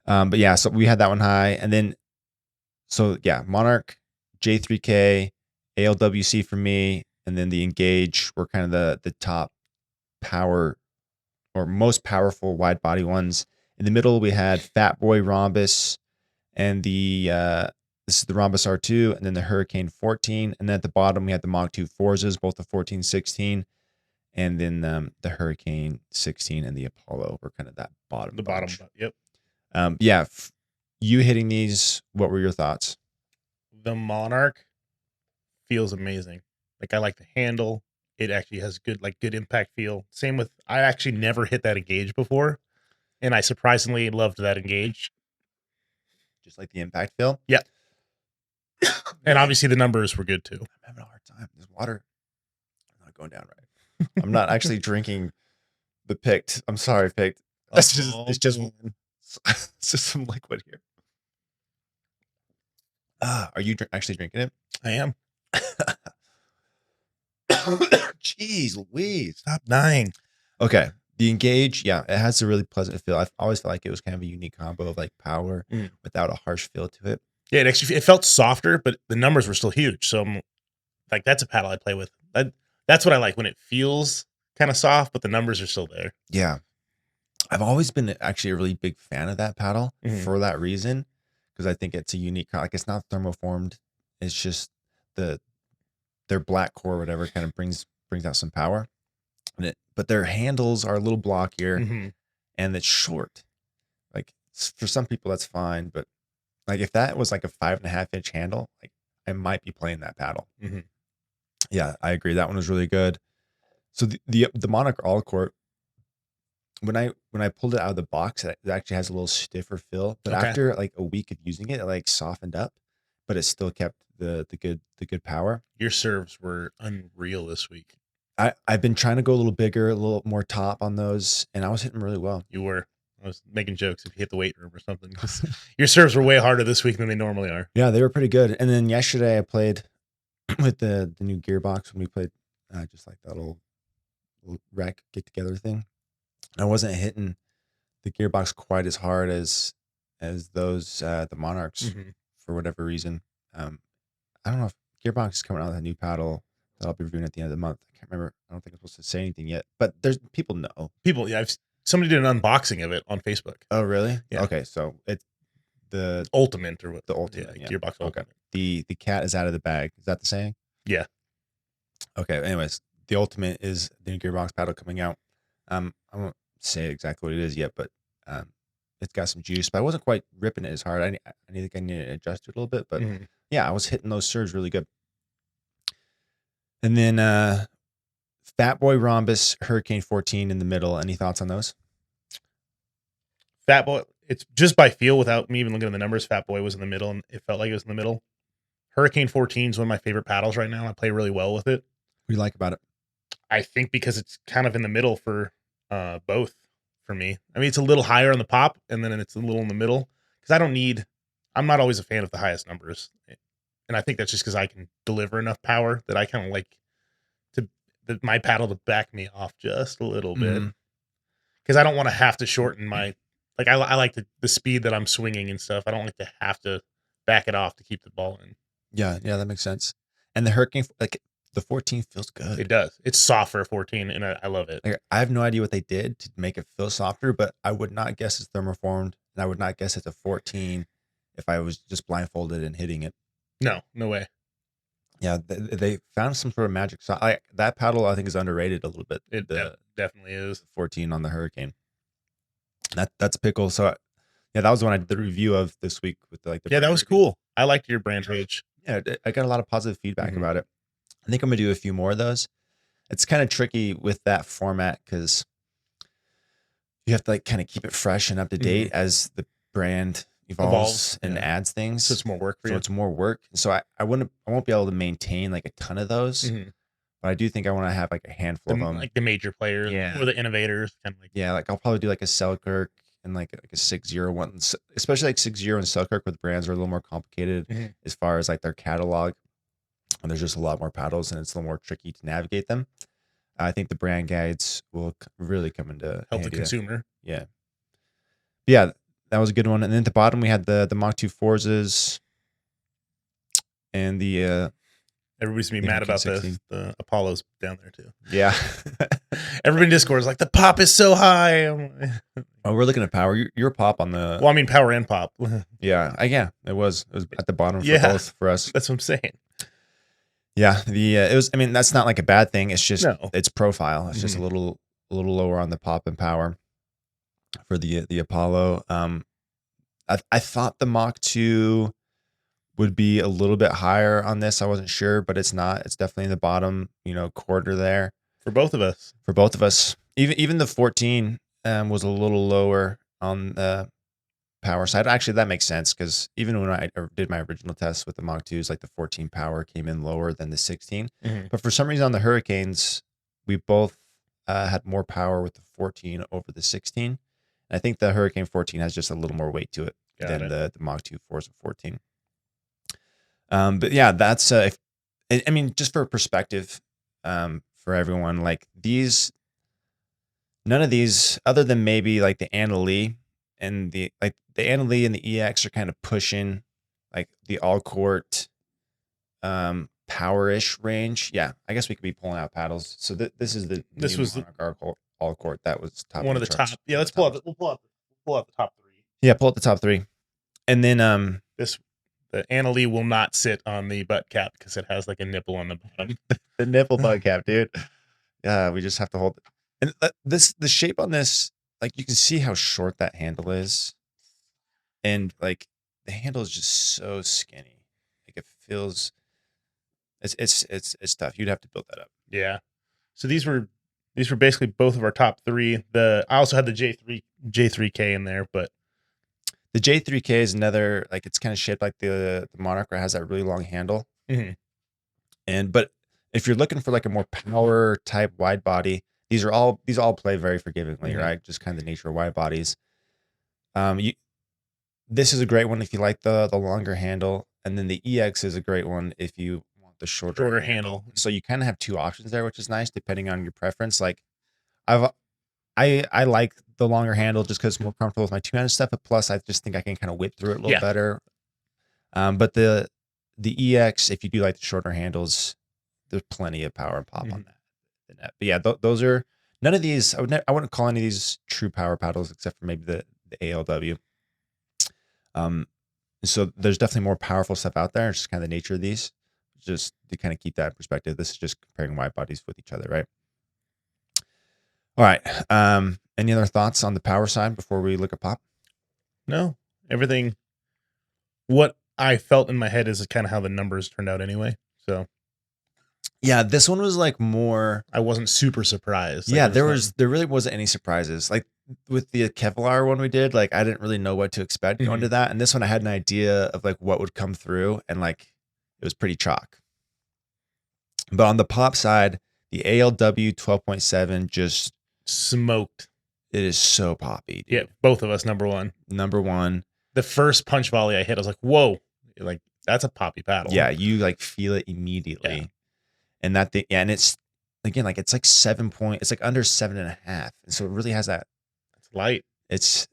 Speaker 1: But yeah, so we had that one high. And then, so yeah, Monarch, J3K, ALWC for me, and then the Engage were kind of the top power or most powerful wide body ones. In the middle, we had Fat Boy Rhombus and this is the Rhombus R2, and then the Hurricane 14. And then at the bottom, we had the Mach 2 Forzas, both the 14, 16. And then the Hurricane 16 and the Apollo were kind of that bottom.
Speaker 2: The bunch. Bottom, yep.
Speaker 1: Yeah, you hitting these, what were your thoughts?
Speaker 2: The Monarch feels amazing. Like, I like the handle. It actually has good impact feel. Same with, I actually never hit that Engage before, and I surprisingly loved that Engage.
Speaker 1: Just like the impact feel?
Speaker 2: Yeah. And obviously the numbers were good too.
Speaker 1: I'm having a hard time. This water not going down right. I'm not actually drinking the Picked. I'm sorry, Picked. It's just some liquid here. Are you actually drinking it?
Speaker 2: I am.
Speaker 1: Jeez Louise.
Speaker 2: Stop dying.
Speaker 1: Okay. The Engage, yeah, it has a really pleasant feel. I've always felt like it was kind of a unique combo of like power without a harsh feel to it.
Speaker 2: Yeah, it felt softer, but the numbers were still huge. So I'm like, that's a paddle I play with. That's what I like, when it feels kind of soft, but the numbers are still there.
Speaker 1: Yeah. I've always been actually a really big fan of that paddle for that reason, because I think it's a unique, like, it's not thermoformed. It's just their black core, whatever, kind of brings out some power. But their handles are a little blockier and it's short. Like, for some people that's fine, but like, if that was like a 5.5-inch handle, like, I might be playing that paddle. Yeah, I agree. That one was really good. So the Monarch All Court, when I pulled it out of the box, it actually has a little stiffer feel. But after like a week of using it, it like softened up, but it still kept the good power.
Speaker 2: Your serves were unreal this week.
Speaker 1: I've been trying to go a little bigger, a little more top on those, and I was hitting really well.
Speaker 2: You were. I was making jokes if you hit the weight room or something. Your serves were way harder this week than they normally are.
Speaker 1: Yeah, they were pretty good. And then yesterday I played with the new gearbox when we played just like that little rec get together thing. I wasn't hitting the gearbox quite as hard as those the Monarchs for whatever reason. I don't know if gearbox is coming out with a new paddle that I'll be reviewing at the end of the month. I can't remember. I don't think I'm supposed to say anything yet, but there's people know.
Speaker 2: People, yeah. Somebody did an unboxing of it on Facebook.
Speaker 1: Oh, really?
Speaker 2: Yeah.
Speaker 1: Okay, so it's the
Speaker 2: Ultimate or what?
Speaker 1: The Ultimate,
Speaker 2: yeah. Gearbox Ultimate.
Speaker 1: The cat is out of the bag. Is that the saying?
Speaker 2: Yeah.
Speaker 1: Okay. Anyways, the Ultimate is the new gearbox paddle coming out. I won't say exactly what it is yet, but it's got some juice. But I wasn't quite ripping it as hard. I need to adjust it a little bit. But yeah, I was hitting those serves really good. And then Fat Boy Rhombus, Hurricane 14 in the middle. Any thoughts on those?
Speaker 2: Fat Boy, it's just by feel without me even looking at the numbers. Fat Boy was in the middle, and it felt like it was in the middle. Hurricane 14 is one of my favorite paddles right now. I play really well with it.
Speaker 1: What do you like about it?
Speaker 2: I think because it's kind of in the middle for both for me. I mean, it's a little higher on the pop, and then it's a little in the middle. Because I'm not always a fan of the highest numbers. And I think that's just because I can deliver enough power that I kind of like my paddle to back me off just a little bit. Because I don't want to have to shorten my, like, I like the speed that I'm swinging and stuff. I don't like to have to back it off to keep the ball in.
Speaker 1: Yeah, that makes sense. And the Hurricane, like, the 14 feels good.
Speaker 2: It does. It's soft for a 14, and I love it.
Speaker 1: Like, I have no idea what they did to make it feel softer, but I would not guess it's thermoformed, and I would not guess it's a 14 if I was just blindfolded and hitting it.
Speaker 2: No way.
Speaker 1: Yeah, they found some sort of magic. So that paddle, I think, is underrated a little bit.
Speaker 2: It definitely is.
Speaker 1: 14 on the Hurricane. That's Pickle. So yeah, that was the one I did the review of this week with that was
Speaker 2: cool. I liked your brand page.
Speaker 1: Yeah, I got a lot of positive feedback
Speaker 2: Mhm.
Speaker 1: about it. I think I'm gonna do a few more of those. It's kind of tricky with that format because you have to like kind of keep it fresh and up to date as the brand evolves and
Speaker 2: yeah.
Speaker 1: adds things.
Speaker 2: So it's more work for
Speaker 1: So
Speaker 2: you.
Speaker 1: it's more work. So I won't be able to maintain like a ton of those,
Speaker 2: Mhm.
Speaker 1: but I do think I want to have like a handful of them.
Speaker 2: Like the major players
Speaker 1: Yeah.
Speaker 2: or the innovators, kind of like.
Speaker 1: Yeah, like I'll probably do like a Selkirk and like a 6-0 one, especially like 6-0 and Selkirk with brands are a little more complicated
Speaker 2: Mhm.
Speaker 1: as far as like their catalog. And there's just a lot more paddles and it's a little more tricky to navigate them. I think the brand guides will really come into
Speaker 2: Help the
Speaker 1: handy there.
Speaker 2: consumer.
Speaker 1: Yeah. Yeah, that was a good one. And then at the bottom we had the Mach 2 Forzas and the
Speaker 2: Everybody's gonna be
Speaker 1: The
Speaker 2: mad about this.
Speaker 1: 16.
Speaker 2: The Apollo's down there too.
Speaker 1: yeah.
Speaker 2: Everybody in Discord is like, the pop is so high.
Speaker 1: Oh, we're looking at power. Your pop on the
Speaker 2: Well, I mean, power and pop.
Speaker 1: yeah, it was at the bottom for
Speaker 2: Yeah.
Speaker 1: both for us.
Speaker 2: That's what I'm saying.
Speaker 1: Yeah, it was. I mean, that's not like a bad thing. It's just
Speaker 2: No.
Speaker 1: its profile. It's just a little lower on the pop and power for the Apollo. I thought the Mach 2 would be a little bit higher on this. I wasn't sure, but it's not. It's definitely in the bottom, quarter there
Speaker 2: For both of us.
Speaker 1: for both of us. Even the 14 was a little lower on the power side. Actually, that makes sense because even when I did my original test with the Mach 2s, like the 14 power came in lower than the 16. But for some reason on the Hurricanes, we both had more power with the 14 over the 16. And I think the Hurricane 14 has just a little more weight to it than the Mach 2 Forza 14. But yeah, that's I mean, just for perspective, for everyone, like none of these, other than maybe like the Anna Lee and the Anna Lee and the EX are kind of pushing like the all court power-ish range. Yeah, I guess we could be pulling out paddles. So this was the all court that was top
Speaker 2: one of the top. Yeah, let's pull out. We'll pull out the top 3.
Speaker 1: Yeah, pull out the top 3, and then
Speaker 2: the Anna Lee will not sit on the butt cap because it has like a nipple on the bottom.
Speaker 1: the nipple bug cap, dude. Yeah, we just have to hold it. And the shape on this, like you can see how short that handle is, and like the handle is just so skinny. Like it feels, it's tough. You'd have to build that up.
Speaker 2: Yeah. So these were basically both of our top 3. I also had the J3K in there, but
Speaker 1: the J3K is another, like it's kind of shaped like the Monarch, where it has that really long handle. But if you're looking for like a more power type wide body, these all play very forgivingly, right? Just kind of the nature of wide bodies. This is a great one if you like the longer handle, and then the EX is a great one if you want the shorter handle. So you kind of have 2 options there, which is nice depending on your preference. Like I like the longer handle just because it's more comfortable with my 2-handed stuff, but plus I just think I can kind of whip through it a little better. But the EX, if you do like the shorter handles, there's plenty of power and pop on that. But yeah, those are none of these. I wouldn't call any of these true power paddles except for maybe the ALW. So there's definitely more powerful stuff out there. It's just kind of the nature of these. Just to kind of keep that in perspective. This is just comparing wide bodies with each other, right? All right. Any other thoughts on the power side before we look at pop?
Speaker 2: No, everything. What I felt in my head is kind of how the numbers turned out anyway. So
Speaker 1: yeah, this one was like more.
Speaker 2: I wasn't super surprised.
Speaker 1: Yeah, there really wasn't any surprises. Like with the Kevlar one we did, like I didn't really know what to expect going to that, and this one I had an idea of like what would come through, and like it was pretty chalk. But on the pop side, the ALW 12.7 just
Speaker 2: smoked.
Speaker 1: It is so poppy, dude.
Speaker 2: Yeah, both of us number one.
Speaker 1: The
Speaker 2: first punch volley I hit, I was like, whoa, like that's a poppy paddle.
Speaker 1: Yeah, you like feel it immediately. Yeah. And that thing, yeah, and it's again like it's like 7 point, it's like under 7.5. And so it really has that.
Speaker 2: It's light.
Speaker 1: It's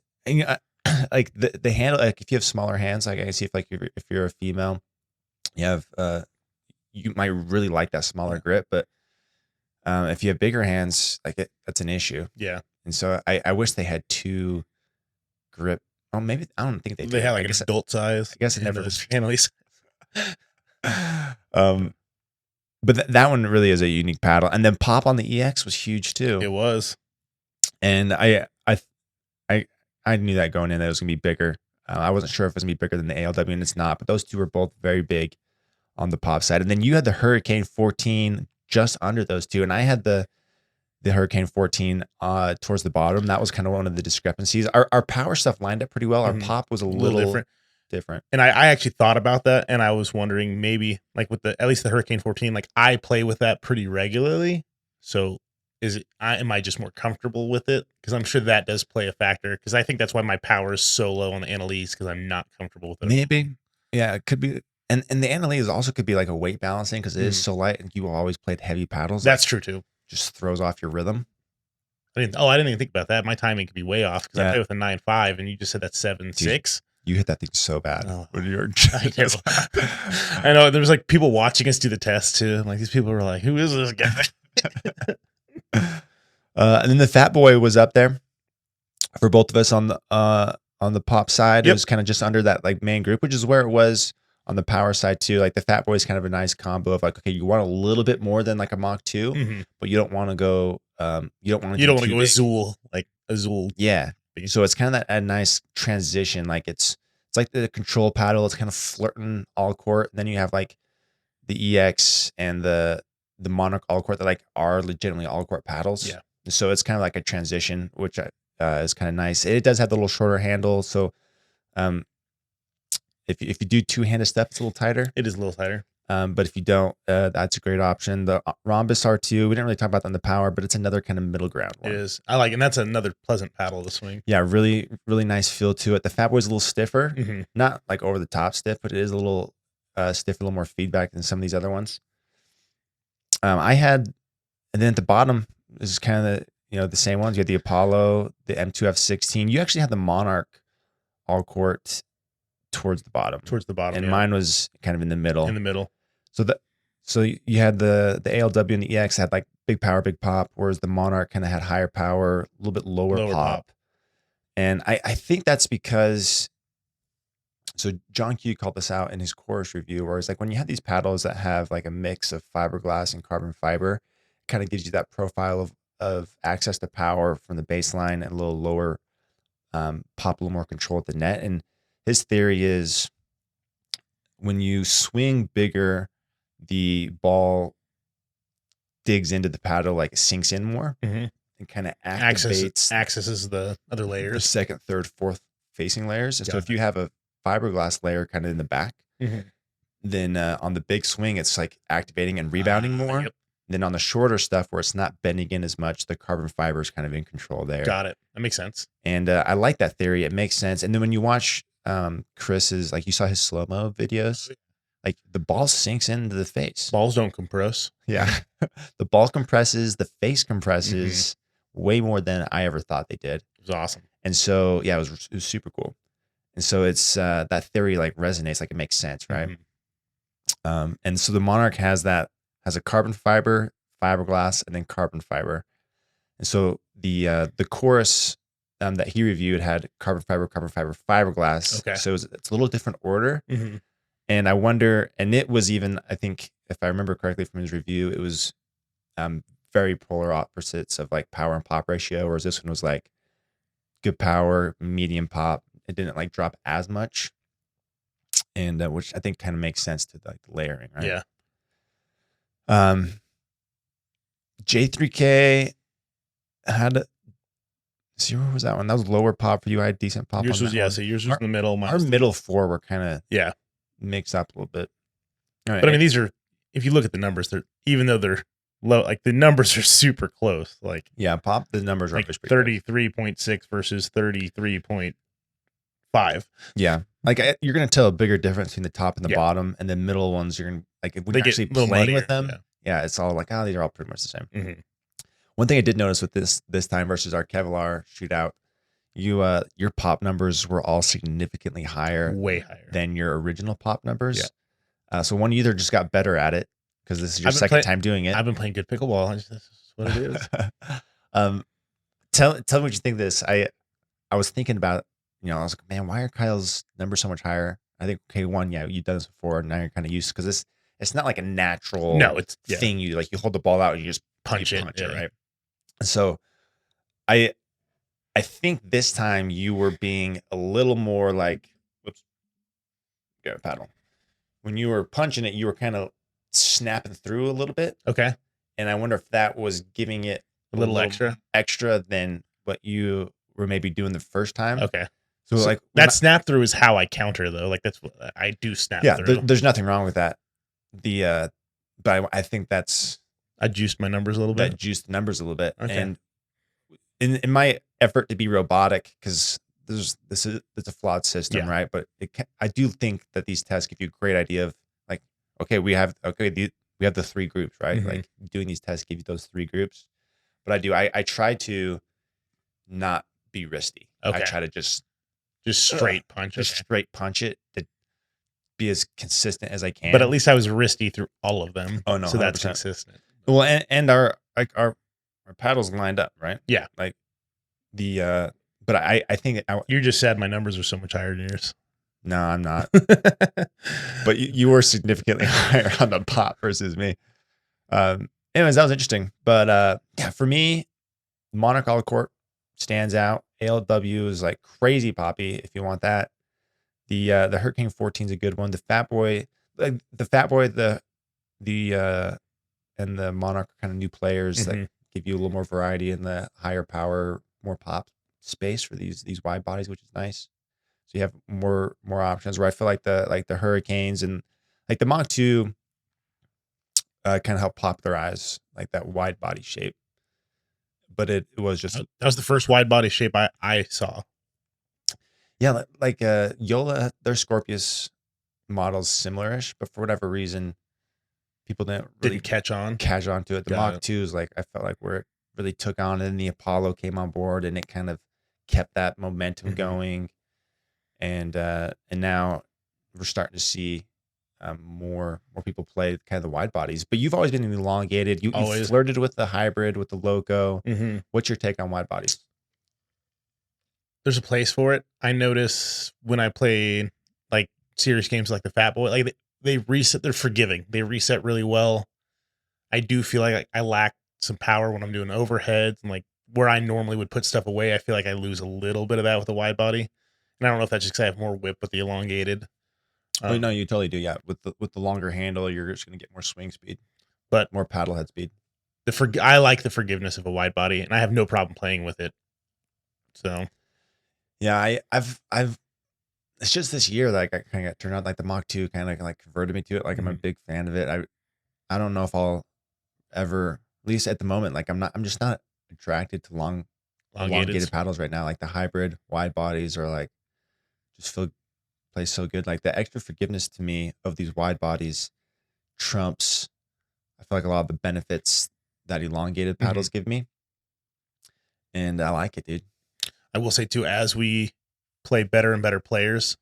Speaker 1: like the handle, like if you have smaller hands, like I see if you're a female, you have you might really like that smaller grip, but if you have bigger hands, like that's an issue.
Speaker 2: Yeah.
Speaker 1: And so I wish they had 2 grip. Oh, maybe I don't think
Speaker 2: they have like an adult size.
Speaker 1: I guess it never was family size. But that one really is a unique paddle. And then pop on the EX was huge too.
Speaker 2: It was.
Speaker 1: And I knew that going in that it was gonna be bigger. I wasn't sure if it was gonna be bigger than the ALW, and it's not. But those two were both very big on the pop side. And then you had the Hurricane 14 just under those two, and I had the Hurricane 14 towards the bottom. That was kind of one of the discrepancies. Our power stuff lined up pretty well. Our pop was a little different.
Speaker 2: And I actually thought about that, and I was wondering maybe like with at least the Hurricane 14, like I play with that pretty regularly. So am I just more comfortable with it? Because I'm sure that does play a factor. Because I think that's why my power is so low on the Annalise, because I'm not comfortable with it.
Speaker 1: Maybe, yeah, it could be. And the Annalise also could be like a weight balancing because it is so light, and you always played heavy paddles.
Speaker 2: That's true too.
Speaker 1: Just throws off your rhythm.
Speaker 2: I didn't even think about that. My timing could be way off because I play with a 9.5, and you just said that's 7.6.
Speaker 1: You hit that thing so bad.
Speaker 2: When you're I know there was like people watching us do the test too. Like these people were like, "Who is this guy?"
Speaker 1: And then the Fat Boy was up there for both of us on the pop side. It was kind of just under that like main group, which is where it was on the power side too. Like the Fat Boy is kind of a nice combo of like, okay, you want a little bit more than like a Mach 2, but you don't want to go. You don't want to go
Speaker 2: Azul, like Azul.
Speaker 1: Yeah. So it's kind of a nice transition. Like it's like the control paddle. It's kind of flirting all court. And then you have like the EX and the Monarch all court that like are legitimately all court paddles.
Speaker 2: Yeah.
Speaker 1: So it's kind of like a transition, which is kind of nice. It does have the little shorter handle. So if you do two-handed stuff, it's a little tighter.
Speaker 2: It is a little tighter.
Speaker 1: But if you don't, that's a great option. The Rhombus R2, we didn't really talk about that on the power, but it's another kind of middle ground one.
Speaker 2: It is. I like it. And that's another pleasant paddle to swing.
Speaker 1: Yeah, really, really nice feel to it. The Fat Boy's a little stiffer. Not like over the top stiff, but it is a little stiff, a little more feedback than some of these other ones. And then at the bottom, this is kind of the same ones. You had the Apollo, the M2F16. You actually had the Monarch all court towards the bottom. And mine was kind of in the middle. So you had the ALW and the EX had like big power, big pop, whereas the Monarch kind of had higher power, a little bit lower pop. And I think that's because, so John Q called this out in his chorus review, where it's like when you have these paddles that have like a mix of fiberglass and carbon fiber, it kind of gives you that profile of access to power from the baseline and a little lower pop, a little more control at the net. And his theory is when you swing bigger, the ball digs into the paddle, like it sinks in more and kind of
Speaker 2: accesses the other layers,
Speaker 1: the second, third, fourth facing layers. And so if you have a fiberglass layer kind of in the back, then on the big swing, it's like activating and rebounding more. Then on the shorter stuff where it's not bending in as much, the carbon fiber is kind of in control there.
Speaker 2: Got it. That makes sense.
Speaker 1: And I like that theory. It makes sense. And then when you watch Chris's, like you saw his slow-mo videos, like the ball sinks into the face.
Speaker 2: Balls don't compress.
Speaker 1: Yeah. The ball compresses, the face compresses way more than I ever thought they did.
Speaker 2: It was awesome.
Speaker 1: And so, yeah, it was super cool. And so it's that theory like resonates, like it makes sense, right? And so the Monarch has a carbon fiber, fiberglass, and then carbon fiber. And so the chorus that he reviewed had carbon fiber, fiberglass. Okay. So it's a little different order. And I wonder, and it was even, I think, if I remember correctly from his review, it was very polar opposites of like power and pop ratio, whereas this one was like good power, medium pop. It didn't like drop as much, and which I think kind of makes sense to like the layering, right?
Speaker 2: Yeah.
Speaker 1: J3K had zero. Was that one? That was lower pop for you. I had decent pop.
Speaker 2: Yours
Speaker 1: on
Speaker 2: was
Speaker 1: that one.
Speaker 2: So yours was in the middle.
Speaker 1: Our middle four were kind of mixed up a little bit.
Speaker 2: All right. But I mean, these are, if you look at the numbers, they're, even though they're low, like the numbers are super close. Like
Speaker 1: pop, the numbers are
Speaker 2: like 33.6 versus 33.5.
Speaker 1: Yeah. Like you're going to tell a bigger difference between the top and the bottom, and the middle ones you're going to, like if we're actually playing with them, it's all like, these are all pretty much the same. One thing I did notice with this time versus our Kevlar shootout, your pop numbers were all significantly higher,
Speaker 2: way higher
Speaker 1: than your original pop numbers. So one, you either just got better at it because this is your second time doing it.
Speaker 2: I've been playing good pickleball. This is what it is.
Speaker 1: Tell me what you think of this. I was thinking about, I was like, man, why are Kyle's numbers so much higher? I think, okay, one, you've done this before, and now you're kind of used, because it's not like a natural thing. You like, you hold the ball out and you just punch it, right? And so I think this time you were being a little more like grab a paddle. When you were punching it, you were kind of snapping through a little bit.
Speaker 2: Okay.
Speaker 1: And I wonder if that was giving it
Speaker 2: A little extra
Speaker 1: than what you were maybe doing the first time.
Speaker 2: Okay.
Speaker 1: So like
Speaker 2: that snap through is how I counter though. Like that's what I do snap through.
Speaker 1: There's nothing wrong with that. But I think
Speaker 2: I juiced my numbers a little bit.
Speaker 1: That juiced the numbers a little bit.
Speaker 2: Okay.
Speaker 1: And in my effort to be robotic, because it's a flawed system, right? But I do think that these tests give you a great idea of like, okay, we have the 3 groups, right?
Speaker 2: Mm-hmm.
Speaker 1: Like doing these tests give you those 3 groups. But I try to not be wristy.
Speaker 2: Okay.
Speaker 1: I try to just
Speaker 2: straight punch.
Speaker 1: Just straight punch it to be as consistent as I can.
Speaker 2: But at least I was wristy through all of them.
Speaker 1: Oh no,
Speaker 2: so
Speaker 1: 100%.
Speaker 2: That's consistent.
Speaker 1: Well, and our paddles lined up, right?
Speaker 2: Yeah.
Speaker 1: Like but I think
Speaker 2: you're just sad my numbers are so much higher than yours.
Speaker 1: No, I'm not. But you were significantly higher on the pop versus me. Anyways, that was interesting. But yeah, for me, Monarch All Court stands out. ALW is like crazy poppy if you want that. The Hurricane 14 is a good one. The Fat Boy, and the Monarch are kind of new players that give you a little more variety in the higher power, more pop space for these wide bodies, which is nice. So you have more options. Where I feel like the Hurricanes and like the Mach 2 kind of help popularize like that wide body shape. But it was just
Speaker 2: that was the first wide body shape I saw.
Speaker 1: Yeah, like Yola, their Scorpius model's similar-ish, but for whatever reason, people didn't really
Speaker 2: catch on
Speaker 1: to it. The Mach 2 is like, I felt like where it really took on, and then the Apollo came on board, and it kind of kept that momentum going. And now we're starting to see more people play kind of the wide bodies. But you've always been elongated. You flirted with the hybrid, with the Loco. What's your take on wide bodies?
Speaker 2: There's a place for it. I notice when I play like serious games like the Fat Boy, like they reset. They're forgiving. They reset really well. I do feel like I lack some power when I'm doing overheads and like where I normally would put stuff away. I feel like I lose a little bit of that with the wide body, and I don't know if that's just because I have more whip with the elongated.
Speaker 1: Oh no, you totally do. Yeah, with the longer handle, you're just going to get more swing speed,
Speaker 2: but
Speaker 1: more paddle head speed.
Speaker 2: I like the forgiveness of a wide body, and I have no problem playing with it. So.
Speaker 1: Yeah, I've it's just this year that I kind of got turned on. Like the Mach 2 kind of like converted me to it. Like I'm a big fan of it. I don't know if I'll ever, at least at the moment, like I'm just not attracted to elongated paddles right now. Like the hybrid wide bodies are like just play so good. Like the extra forgiveness to me of these wide bodies trumps, I feel like, a lot of the benefits that elongated paddles give me. And I like it, dude.
Speaker 2: I will say too, as we play better and better players,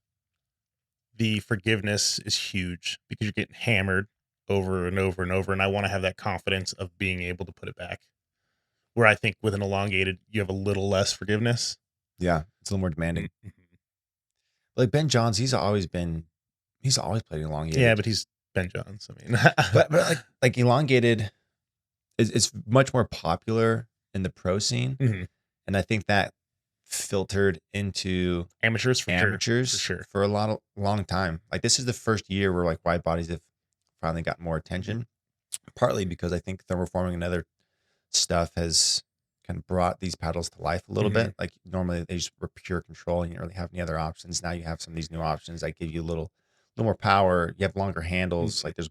Speaker 2: the forgiveness is huge because you're getting hammered over and over and over. And I want to have that confidence of being able to put it back. Where I think with an elongated, you have a little less forgiveness.
Speaker 1: Yeah, it's a little more demanding. Like Ben Johns, he's always played elongated.
Speaker 2: Yeah, but he's Ben Johns. I mean,
Speaker 1: but like elongated is much more popular in the pro scene, and I think that filtered into
Speaker 2: amateurs for sure
Speaker 1: for a long time. Like this is the first year where like wide bodies have finally gotten more attention, partly because I think thermoforming and other stuff has kind of brought these paddles to life a little bit. Like normally they just were pure control and you don't really have any other options. Now you have some of these new options that give you a little more power. You have longer handles. Like there's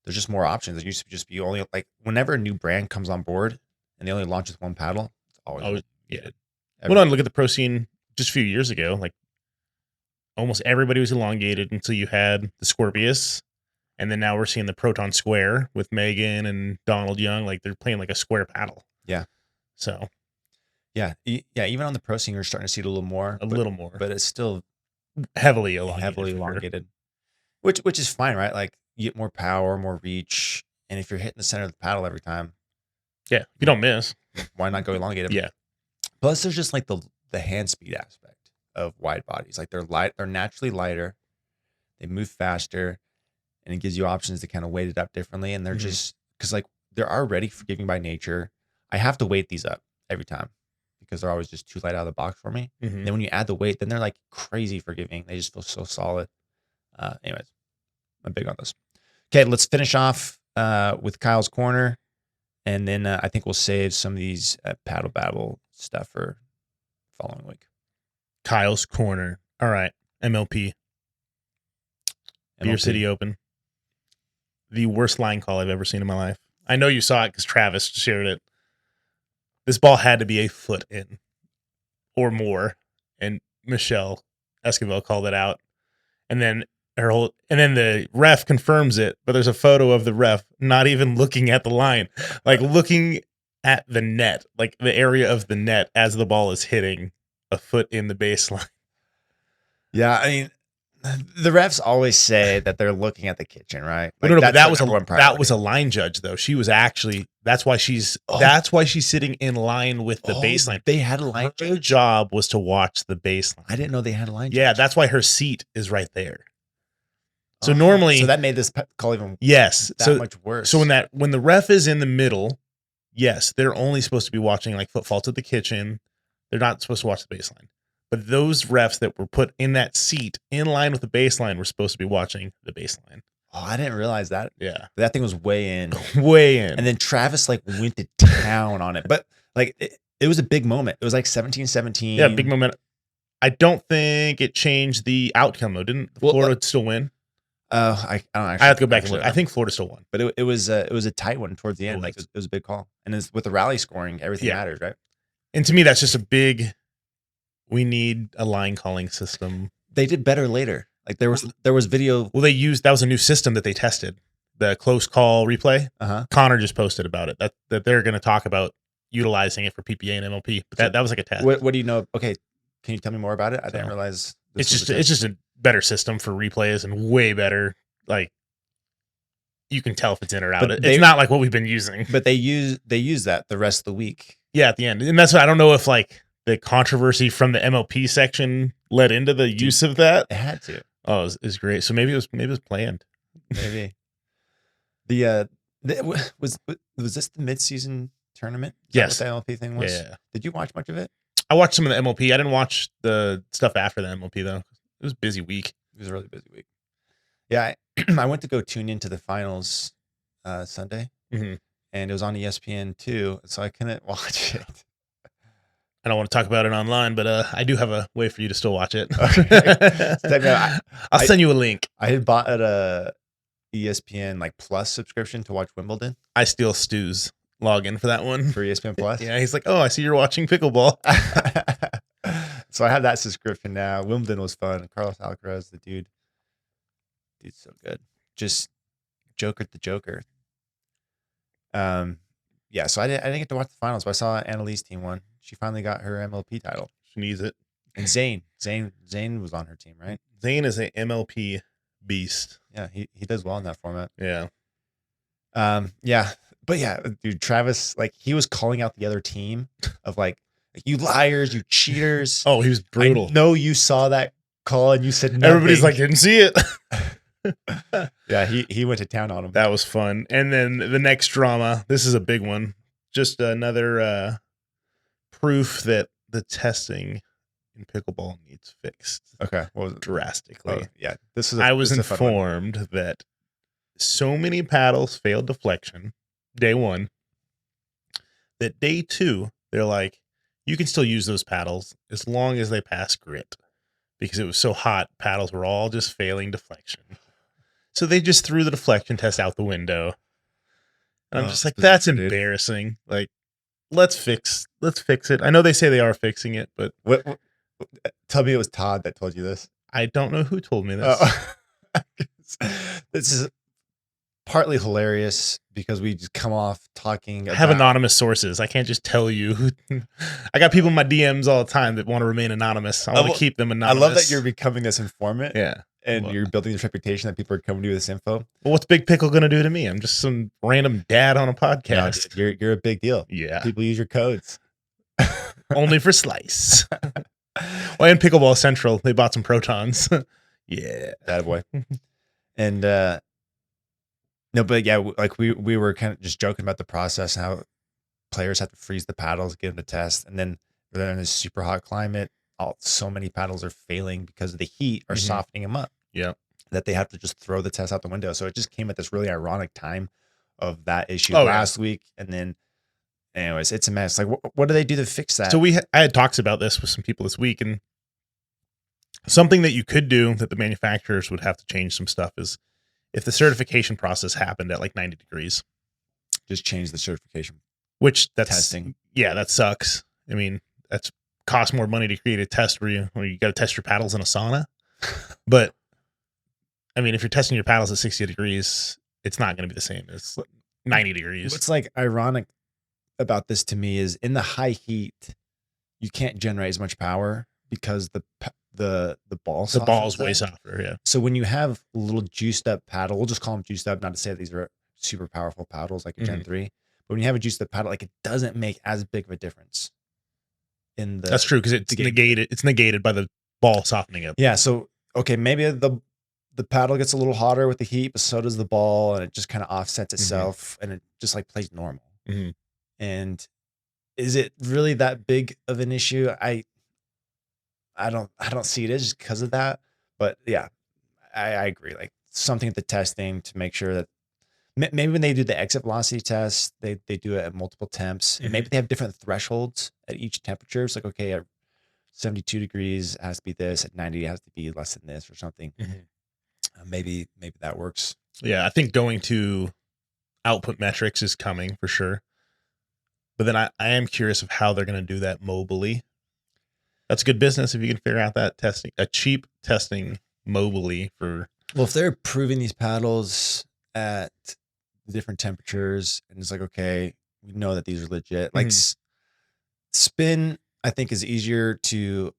Speaker 1: just more options. There used to just be only like whenever a new brand comes on board and they only launch with one paddle, it's always
Speaker 2: yeah. Well, look at the pro scene just a few years ago. Like almost everybody was elongated until you had the Scorpius. And then now we're seeing the Proton Square with Megan and Donald Young. Like they're playing like a square paddle.
Speaker 1: Yeah.
Speaker 2: So.
Speaker 1: Yeah. Even on the pro scene, you're starting to see it a little more. But it's still
Speaker 2: heavily elongated.
Speaker 1: Which is fine, right? Like you get more power, more reach. And if you're hitting the center of the paddle every time.
Speaker 2: Yeah. You don't miss.
Speaker 1: Why not go elongated?
Speaker 2: Yeah.
Speaker 1: Plus, there's just like the hand speed aspect of wide bodies. Like they're naturally lighter, they move faster, and it gives you options to kind of weight it up differently. And they're just because like they're already forgiving by nature. I have to weight these up every time because they're always just too light out of the box for me. Then when you add the weight, then they're like crazy forgiving. They just feel so solid. Anyways, I'm big on those. Okay, let's finish off with Kyle's corner, and then I think we'll save some of these paddle babble stuff for following week.
Speaker 2: Kyle's corner. All right, MLP. Beer City Open. The worst line call I've ever seen in my life. I know you saw it because Travis shared it. This ball had to be a foot in or more, and Michelle Esquivel called it out. And then the ref confirms it, but there's a photo of the ref not even looking at the line, like looking at the net, like the area of the net as the ball is hitting a foot in the baseline.
Speaker 1: Yeah, I mean, the refs always say that they're looking at the kitchen, right?
Speaker 2: Like, no, but that was a line judge though. She was actually that's why she's sitting in line with the baseline.
Speaker 1: They had a line judge.
Speaker 2: Her job was to watch the baseline.
Speaker 1: I didn't know they had a line judge.
Speaker 2: Yeah, that's why her seat is right there. So normally,
Speaker 1: so that made this call even much worse.
Speaker 2: So when the ref is in the middle, yes, they're only supposed to be watching like footfall to the kitchen. They're not supposed to watch the baseline. But those refs that were put in that seat in line with the baseline were supposed to be watching the baseline.
Speaker 1: Oh, I didn't realize that.
Speaker 2: Yeah.
Speaker 1: That thing was way in.
Speaker 2: Way in.
Speaker 1: And then Travis like went to town on it. But like it was a big moment. It was like 17-17.
Speaker 2: Yeah, big moment. I don't think it changed the outcome though. Didn't Florida still win?
Speaker 1: I don't actually.
Speaker 2: I have to go back and look. I think Florida still won.
Speaker 1: But it was a tight one towards the end. Like it was a big call. And it's, with the rally scoring, everything matters, right?
Speaker 2: And to me, that's just a big. We need a line calling system.
Speaker 1: They did better later. Like there was video.
Speaker 2: Well, that was a new system that they tested, the close call replay. Connor just posted about it that they're going to talk about utilizing it for PPA and MLP. But that was like a test.
Speaker 1: What do you know? Okay, can you tell me more about it? I didn't realize.
Speaker 2: It's just a better system for replays and way better. Like you can tell if it's in or out. It's not like what we've been using.
Speaker 1: But they use that the rest of the week.
Speaker 2: Yeah, at the end, and that's what I don't know if like. The controversy from the MLP section led into the use of that.
Speaker 1: It had to.
Speaker 2: Oh, it was great. So maybe it was planned.
Speaker 1: Maybe. Was this the mid-season tournament?
Speaker 2: Yes.
Speaker 1: What the MLP thing was?
Speaker 2: Yeah.
Speaker 1: Did you watch much of it?
Speaker 2: I watched some of the MLP. I didn't watch the stuff after the MLP though. It was a busy week.
Speaker 1: It was a really busy week. Yeah, I went to go tune into the finals Sunday, and it was on ESPN too, so I couldn't watch it.
Speaker 2: I don't want to talk about it online, but I do have a way for you to still watch it.
Speaker 1: Okay.
Speaker 2: I'll send you a link.
Speaker 1: I had bought a ESPN like Plus subscription to watch Wimbledon.
Speaker 2: I steal Stu's login for that one.
Speaker 1: For ESPN Plus?
Speaker 2: Yeah, he's like, oh, I see you're watching Pickleball.
Speaker 1: So I have that subscription now. Wimbledon was fun. Carlos Alcaraz, the dude's so good. Just Joker the Joker. Yeah, so I didn't get to watch the finals, but I saw Annalise team won. She finally got her MLP title.
Speaker 2: She needs it.
Speaker 1: And Zane was on her team, right?
Speaker 2: Zane is an MLP beast.
Speaker 1: Yeah, he does well in that format.
Speaker 2: Yeah.
Speaker 1: Yeah. But yeah, dude, Travis, like he was calling out the other team of like you liars, you cheaters.
Speaker 2: Oh, he was brutal.
Speaker 1: I know you saw that call and you said nothing.
Speaker 2: Everybody's like, didn't see it.
Speaker 1: Yeah, he went to town on him.
Speaker 2: That was fun. And then the next drama, this is a big one. Just another proof that the testing in pickleball needs fixed.
Speaker 1: Okay. Well,
Speaker 2: drastically.
Speaker 1: Yeah.
Speaker 2: I was informed that so many paddles failed deflection day one that day two, they're like, you can still use those paddles as long as they pass grit. Because it was so hot, paddles were all just failing deflection. So they just threw the deflection test out the window. And I'm just like, that's embarrassing. Like, let's fix it. I know they say they are fixing it, but
Speaker 1: what tell me it was Todd that told you this.
Speaker 2: I don't know who told me this.
Speaker 1: This is partly hilarious because we just come off talking about...
Speaker 2: I have anonymous sources. I can't just tell you. I got people in my DMs all the time that want to remain anonymous. I want to keep them anonymous.
Speaker 1: I love that you're becoming this informant.
Speaker 2: Yeah.
Speaker 1: And you're building this reputation that people are coming to you with this info.
Speaker 2: Well, what's Big Pickle going to do to me? I'm just some random dad on a podcast.
Speaker 1: No, you're a big deal.
Speaker 2: Yeah.
Speaker 1: People use your codes.
Speaker 2: Only for Slice. Well, and Pickleball Central, they bought some protons. Yeah.
Speaker 1: That boy. And no, but yeah, like we were kind of just joking about the process and how players have to freeze the paddles, get them to test, and then they're in this super hot climate. So many paddles are failing because of the heat or softening them up.
Speaker 2: Yeah.
Speaker 1: that they have to just throw the test out the window. So it just came at this really ironic time of that issue
Speaker 2: Oh,
Speaker 1: last week. And then anyways, it's a mess. Like what do they do to fix that?
Speaker 2: So I had talks about this with some people this week, and something that you could do that the manufacturers would have to change some stuff is if the certification process happened at like 90 degrees,
Speaker 1: just change the certification.
Speaker 2: which that's
Speaker 1: Testing.
Speaker 2: Yeah, that sucks. I mean, that's costs more money to create a test where you got to test your paddles in a sauna. But I mean, if you're testing your paddles at 60 degrees, it's not going to be the same as 90 degrees.
Speaker 1: What's like ironic about this to me is in the high heat, you can't generate as much power because the ball's
Speaker 2: way softer. Yeah.
Speaker 1: So when you have a little juiced up paddle, we'll just call them juiced up, not to say that these are super powerful paddles like a Gen 3, but when you have a juiced up paddle, like it doesn't make as big of a difference.
Speaker 2: That's true, because it's negated by the ball softening up.
Speaker 1: Yeah. So okay, maybe the paddle gets a little hotter with the heat, but so does the ball, and it just kind of offsets itself, and it just like plays normal. And is it really that big of an issue? I don't see it as just because of that. But yeah, I agree. Like something at the testing to make sure that maybe when they do the exit velocity test, they do it at multiple temps, and maybe they have different thresholds at each temperature. It's like, okay, at 72 degrees it has to be this, at 90 it has to be less than this or something. Maybe that works.
Speaker 2: Yeah, I think going to output metrics is coming for sure. But then I am curious of how they're going to do that mobily. That's good business if you can figure out that testing, a cheap testing mobily for.
Speaker 1: Well, if they're proving these paddles at different temperatures, and it's like, okay, we know that these are legit. Like spin, I think is easier to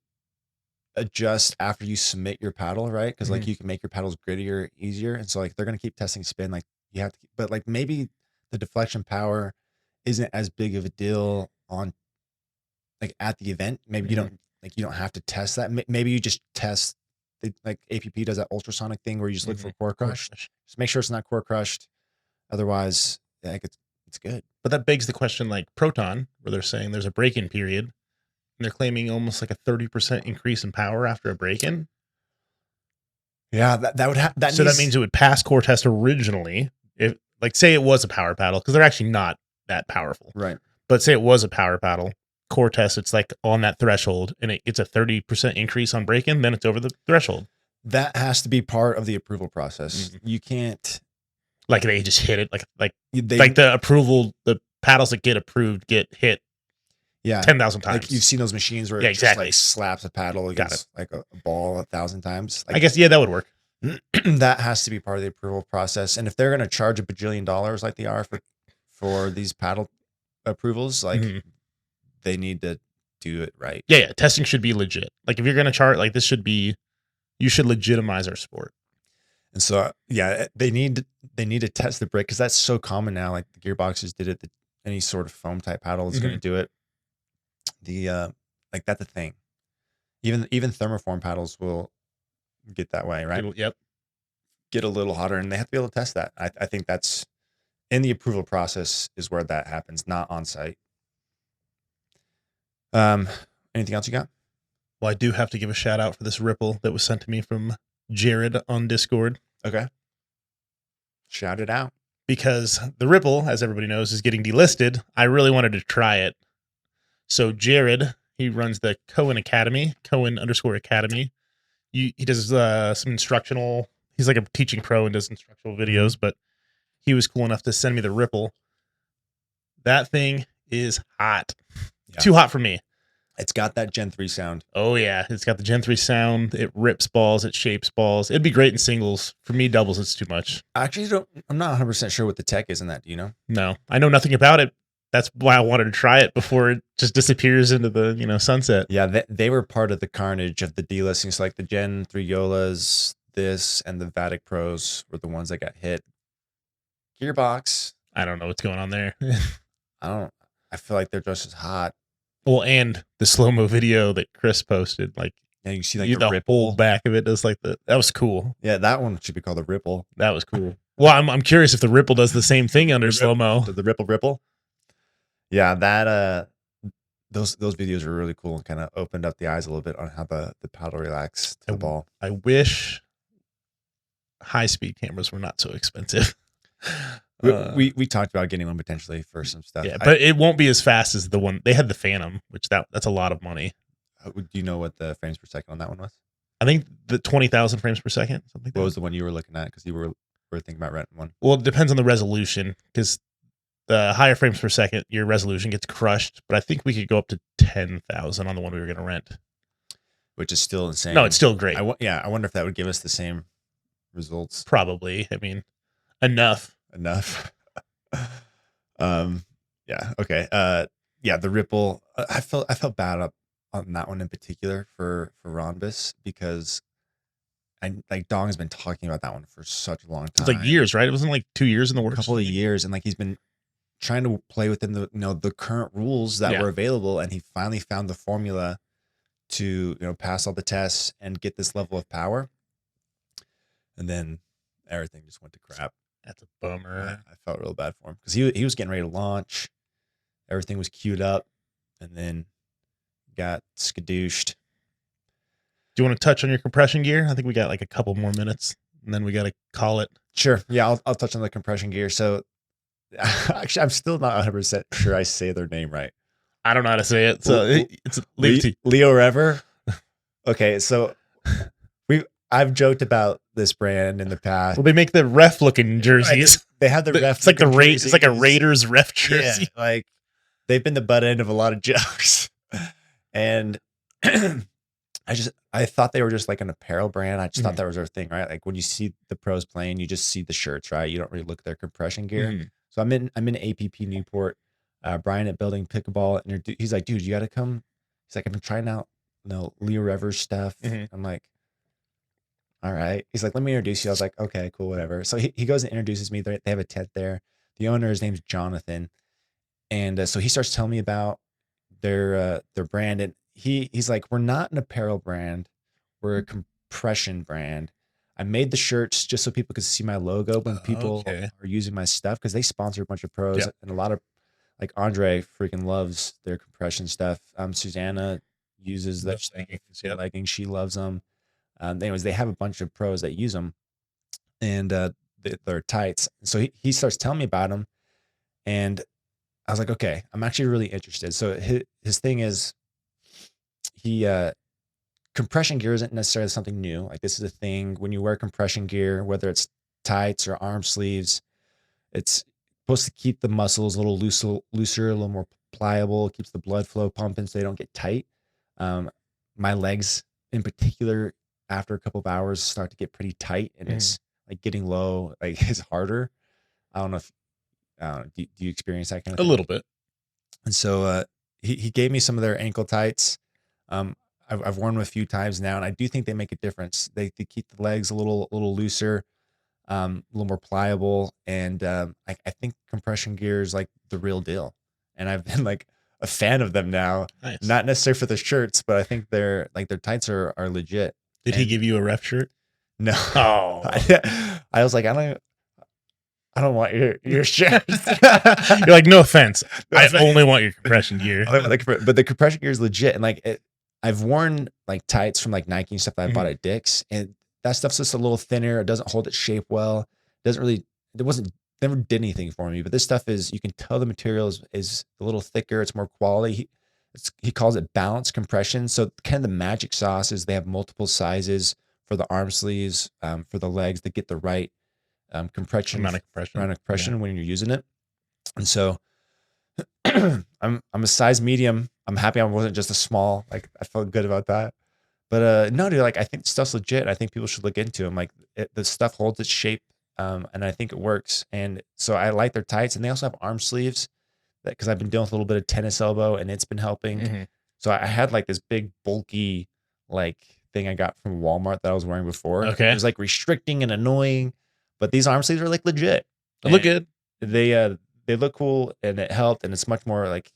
Speaker 1: adjust after you submit your paddle, right? Because like you can make your paddles grittier, easier, and so like they're gonna keep testing spin. Like you have to, but like maybe the deflection power isn't as big of a deal on like at the event. Maybe you don't have to test that. Maybe you just test like APP does that ultrasonic thing where you just look for core crush. Just make sure it's not core crushed. Otherwise, yeah, it's good.
Speaker 2: But that begs the question, like Proton, where they're saying there's a break-in period, and they're claiming almost like a 30% increase in power after a break-in.
Speaker 1: Yeah, that would have that.
Speaker 2: So that means it would pass core test originally. If like say it was a power paddle, because they're actually not that powerful,
Speaker 1: right?
Speaker 2: But say it was a power paddle, core test, it's like on that threshold, and it's a 30% increase on break-in, then it's over the threshold.
Speaker 1: That has to be part of the approval process. You can't
Speaker 2: like they just hit it like the approval, the paddles that get approved get hit 10,000 times.
Speaker 1: Like you've seen those machines where it just like slaps a paddle against like a ball 1,000 times. Like,
Speaker 2: I guess that would work.
Speaker 1: That has to be part of the approval process. And if they're going to charge $1 bajillion like they are for these paddle approvals, like they need to do it right.
Speaker 2: Yeah, testing should be legit. Like if you're going to chart, like you should legitimize our sport.
Speaker 1: And so, yeah, they need to test the break, because that's so common now. Like the gearboxes did it. Any sort of foam type paddle is going to do it. Like that's a thing. Even thermoform paddles will get that way, right?
Speaker 2: Yep. Get
Speaker 1: a little hotter, and they have to be able to test that. I think that's in the approval process is where that happens, not on site. Anything else you got?
Speaker 2: Well, I do have to give a shout out for this ripple that was sent to me from Jared on Discord.
Speaker 1: Okay. Shout it out.
Speaker 2: Because the ripple, as everybody knows, is getting delisted. I really wanted to try it. So Jared, he runs the Cohen_Academy. He does some instructional. He's like a teaching pro and does instructional videos, but he was cool enough to send me the ripple. That thing is hot. Yeah. Too hot for me.
Speaker 1: It's got that Gen 3 sound.
Speaker 2: Oh, yeah. It's got the Gen 3 sound. It rips balls. It shapes balls. It'd be great in singles. For me, doubles, it's too much.
Speaker 1: I'm not 100% sure what the tech is in that. Do you know?
Speaker 2: No. I know nothing about it. That's why I wanted to try it before it just disappears into the sunset.
Speaker 1: Yeah, they were part of the carnage of the delisting. So like the Gen 3 Yolas, this, and the Vatic Pros were the ones that got hit. Gearbox.
Speaker 2: I don't know what's going on there.
Speaker 1: I feel like they're just as hot.
Speaker 2: Well, and the slow-mo video that Chris posted, like,
Speaker 1: yeah, you see like the ripple
Speaker 2: whole back of it does like that was cool.
Speaker 1: Yeah, that one should be called the ripple.
Speaker 2: That was cool. Well, I'm curious if the ripple does the same thing under slow-mo.
Speaker 1: The ripple. Yeah, that those videos are really cool and kind of opened up the eyes a little bit on how the paddle reacts to the ball.
Speaker 2: I wish high-speed cameras were not so expensive.
Speaker 1: We talked about getting one potentially for some stuff.
Speaker 2: Yeah, but it won't be as fast as the one they had, the Phantom, which that's a lot of money.
Speaker 1: Do you know what the frames per second on that one was?
Speaker 2: I think the 20,000 frames per second, something like that.
Speaker 1: What was the one you were looking at? Because you were thinking about renting one.
Speaker 2: Well, it depends on the resolution, because the higher frames per second, your resolution gets crushed. But I think we could go up to 10,000 on the one we were going to rent,
Speaker 1: which is still insane.
Speaker 2: No, it's still great.
Speaker 1: I wonder if that would give us the same results.
Speaker 2: Probably. I mean, enough.
Speaker 1: Yeah. Okay. Yeah. The Ripple. I felt bad up on that one in particular for Ronbus, because Dong has been talking about that one for such a long time.
Speaker 2: It's like years, right? It wasn't like 2 years in the works.
Speaker 1: A couple of years, and like he's been trying to play within the the current rules that were available, and he finally found the formula to pass all the tests and get this level of power. And then everything just went to crap.
Speaker 2: That's a bummer.
Speaker 1: I felt real bad for him, because he was getting ready to launch. Everything was queued up, and then got skadooshed.
Speaker 2: Do you want to touch on your compression gear? I think we got like a couple more minutes, and then we got to call it.
Speaker 1: Sure. Yeah, I'll touch on the compression gear. So actually, I'm still not 100% sure I say their name right.
Speaker 2: I don't know how to say it, so it's
Speaker 1: Leo Rever. Okay, so I've joked about this brand in the past.
Speaker 2: Well, they make the ref looking jerseys.
Speaker 1: Right. They have the ref.
Speaker 2: It's like it's like a Raiders ref jersey.
Speaker 1: Yeah, like they've been the butt end of a lot of jokes. And I thought they were just like an apparel brand. I just thought that was their thing, right? Like when you see the pros playing, you just see the shirts, right? You don't really look at their compression gear. So I'm in APP Newport. Brian at Building Pickleball, and he's like, dude, you got to come. He's like, I've been trying out Leo Rever's stuff. I'm like, all right. He's like, let me introduce you. I was like, okay, cool, whatever. So he goes and introduces me. They have a tent there. The owner, his name's Jonathan. And so he starts telling me about their brand. And he's like, we're not an apparel brand. We're a compression brand. I made the shirts just so people could see my logo when people are using my stuff, because they sponsor a bunch of pros and a lot of, like Andre freaking loves their compression stuff. Susanna uses their leggings. She loves them. Anyways, they have a bunch of pros that use them, and they're tights. So he starts telling me about them, and I was like, okay, I'm actually really interested. So his thing is, compression gear isn't necessarily something new. Like, this is a thing when you wear compression gear, whether it's tights or arm sleeves, it's supposed to keep the muscles a little looser, a little more pliable. It keeps the blood flow pumping so they don't get tight. My legs in particular, after a couple of hours, start to get pretty tight, and it's like getting low, like it's harder. I don't know if do you experience that kind of thing?
Speaker 2: A little bit.
Speaker 1: And so he gave me some of their ankle tights. I've worn them a few times now, and I do think they make a difference. They keep the legs a little looser, a little more pliable, and I think compression gear is like the real deal. And I've been like a fan of them now. Nice. Not necessarily for the shirts, but I think their tights are legit.
Speaker 2: Did he give you a ref shirt?
Speaker 1: No.
Speaker 2: Oh,
Speaker 1: I was like, I don't want your shirt.
Speaker 2: You're like, no offense. I only want your compression gear.
Speaker 1: But the compression gear is legit, and like I've worn like tights from like Nike and stuff that I bought at Dick's, and that stuff's just a little thinner. It doesn't hold its shape well. Never did anything for me. But this stuff is, you can tell the material is a little thicker. It's more quality. He calls it balanced compression. So kind of the magic sauce is they have multiple sizes for the arm sleeves, for the legs, to get the right compression
Speaker 2: amount of compression
Speaker 1: when you're using it. And so I'm a size medium. I'm happy I wasn't just a small. Like, I felt good about that. But no, dude, like, I think the stuff's legit. I think people should look into them. Like, the stuff holds its shape, and I think it works. And so I like their tights, and they also have arm sleeves, because I've been dealing with a little bit of tennis elbow, and it's been helping. So I had like this big bulky like thing I got from Walmart that I was wearing before.
Speaker 2: Okay,
Speaker 1: it was like restricting and annoying, but these arm sleeves are like legit.
Speaker 2: They look good.
Speaker 1: They look cool, and it helped, and it's much more like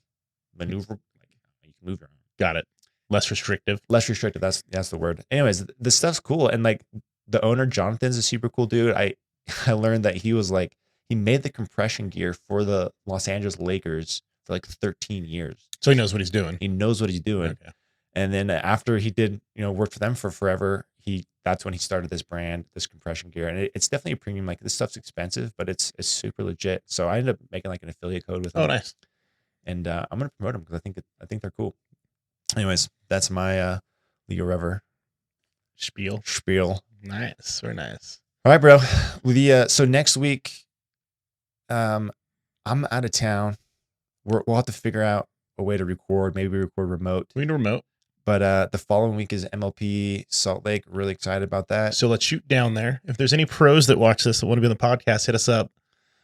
Speaker 1: maneuver. Like, you can move your arm.
Speaker 2: Got it. Less restrictive.
Speaker 1: That's the word. Anyways, the stuff's cool, and like the owner Jonathan's a super cool dude. I learned that he was like, he made the compression gear for the Los Angeles Lakers for like 13 years.
Speaker 2: So he knows what he's doing.
Speaker 1: He knows what he's doing. Okay. And then after he did, worked for them for forever, he that's when he started this brand, this compression gear, and it's definitely a premium. Like this stuff's expensive, but it's super legit. So I ended up making like an affiliate code with them.
Speaker 2: Oh, nice.
Speaker 1: And I'm gonna promote them because I think they're cool. Anyways, that's my Leo Rever spiel.
Speaker 2: Nice, very nice.
Speaker 1: All right, bro. So next week, I'm out of town. We'll have to figure out a way to record. Maybe record remote.
Speaker 2: We need a remote.
Speaker 1: But the following week is MLP Salt Lake. Really excited about that.
Speaker 2: So let's shoot down there. If there's any pros that watch this that want to be on the podcast, hit us up.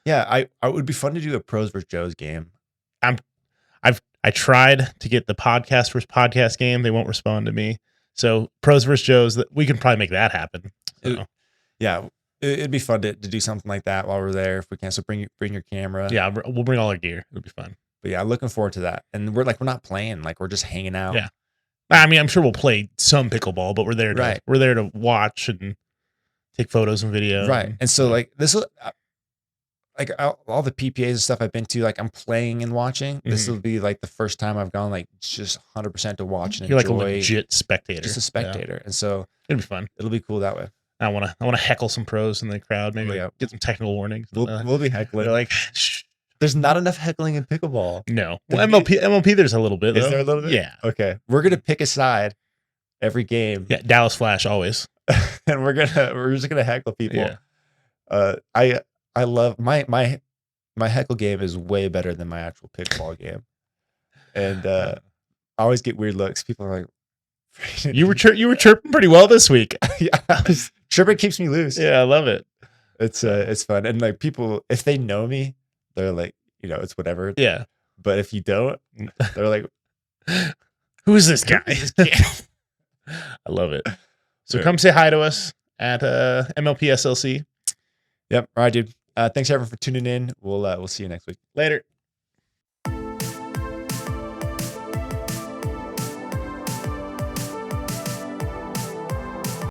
Speaker 1: Yeah, I would be fun to do a pros versus Joe's game.
Speaker 2: I tried to get the podcast versus podcast game. They won't respond to me. So pros versus Joe's, that we can probably make that happen. So.
Speaker 1: It'd be fun to do something like that while we're there if we can. So bring your camera.
Speaker 2: Yeah, we'll bring all our gear. It'll be fun.
Speaker 1: But yeah, looking forward to that. And we're not playing, like we're just hanging out.
Speaker 2: Yeah. I mean, I'm sure we'll play some pickleball, but we're there to watch and take photos and video.
Speaker 1: Right. And so like this will like all the PPAs and stuff I've been to, like I'm playing and watching. Mm-hmm. This will be like the first time I've gone like just 100% to watch and
Speaker 2: You're
Speaker 1: enjoy.
Speaker 2: Like a legit spectator.
Speaker 1: Just a spectator. Yeah. And so
Speaker 2: it'll be fun.
Speaker 1: It'll be cool that way.
Speaker 2: I want to heckle some pros in the crowd. Maybe get some technical warnings.
Speaker 1: We'll be heckling.
Speaker 2: They're like, shh.
Speaker 1: There's not enough heckling in pickleball.
Speaker 2: No. Well, MLP, there's a little bit.
Speaker 1: Is there a little bit?
Speaker 2: Yeah.
Speaker 1: Okay. We're gonna pick a side every game.
Speaker 2: Yeah. Dallas Flash always.
Speaker 1: And we're just gonna heckle people.
Speaker 2: Yeah.
Speaker 1: I love my heckle game is way better than my actual pickleball game. And I always get weird looks. People are like,
Speaker 2: you were chirping pretty well this week.
Speaker 1: Yeah, chirping keeps me loose.
Speaker 2: Yeah, I love it.
Speaker 1: It's fun. And like people, if they know me, they're like, it's whatever.
Speaker 2: Yeah.
Speaker 1: But if you don't, they're like,
Speaker 2: who is this guy? I love it. So come say hi to us at MLP SLC.
Speaker 1: Yep. All right, dude. Thanks everyone for tuning in. We'll see you next week.
Speaker 2: Later.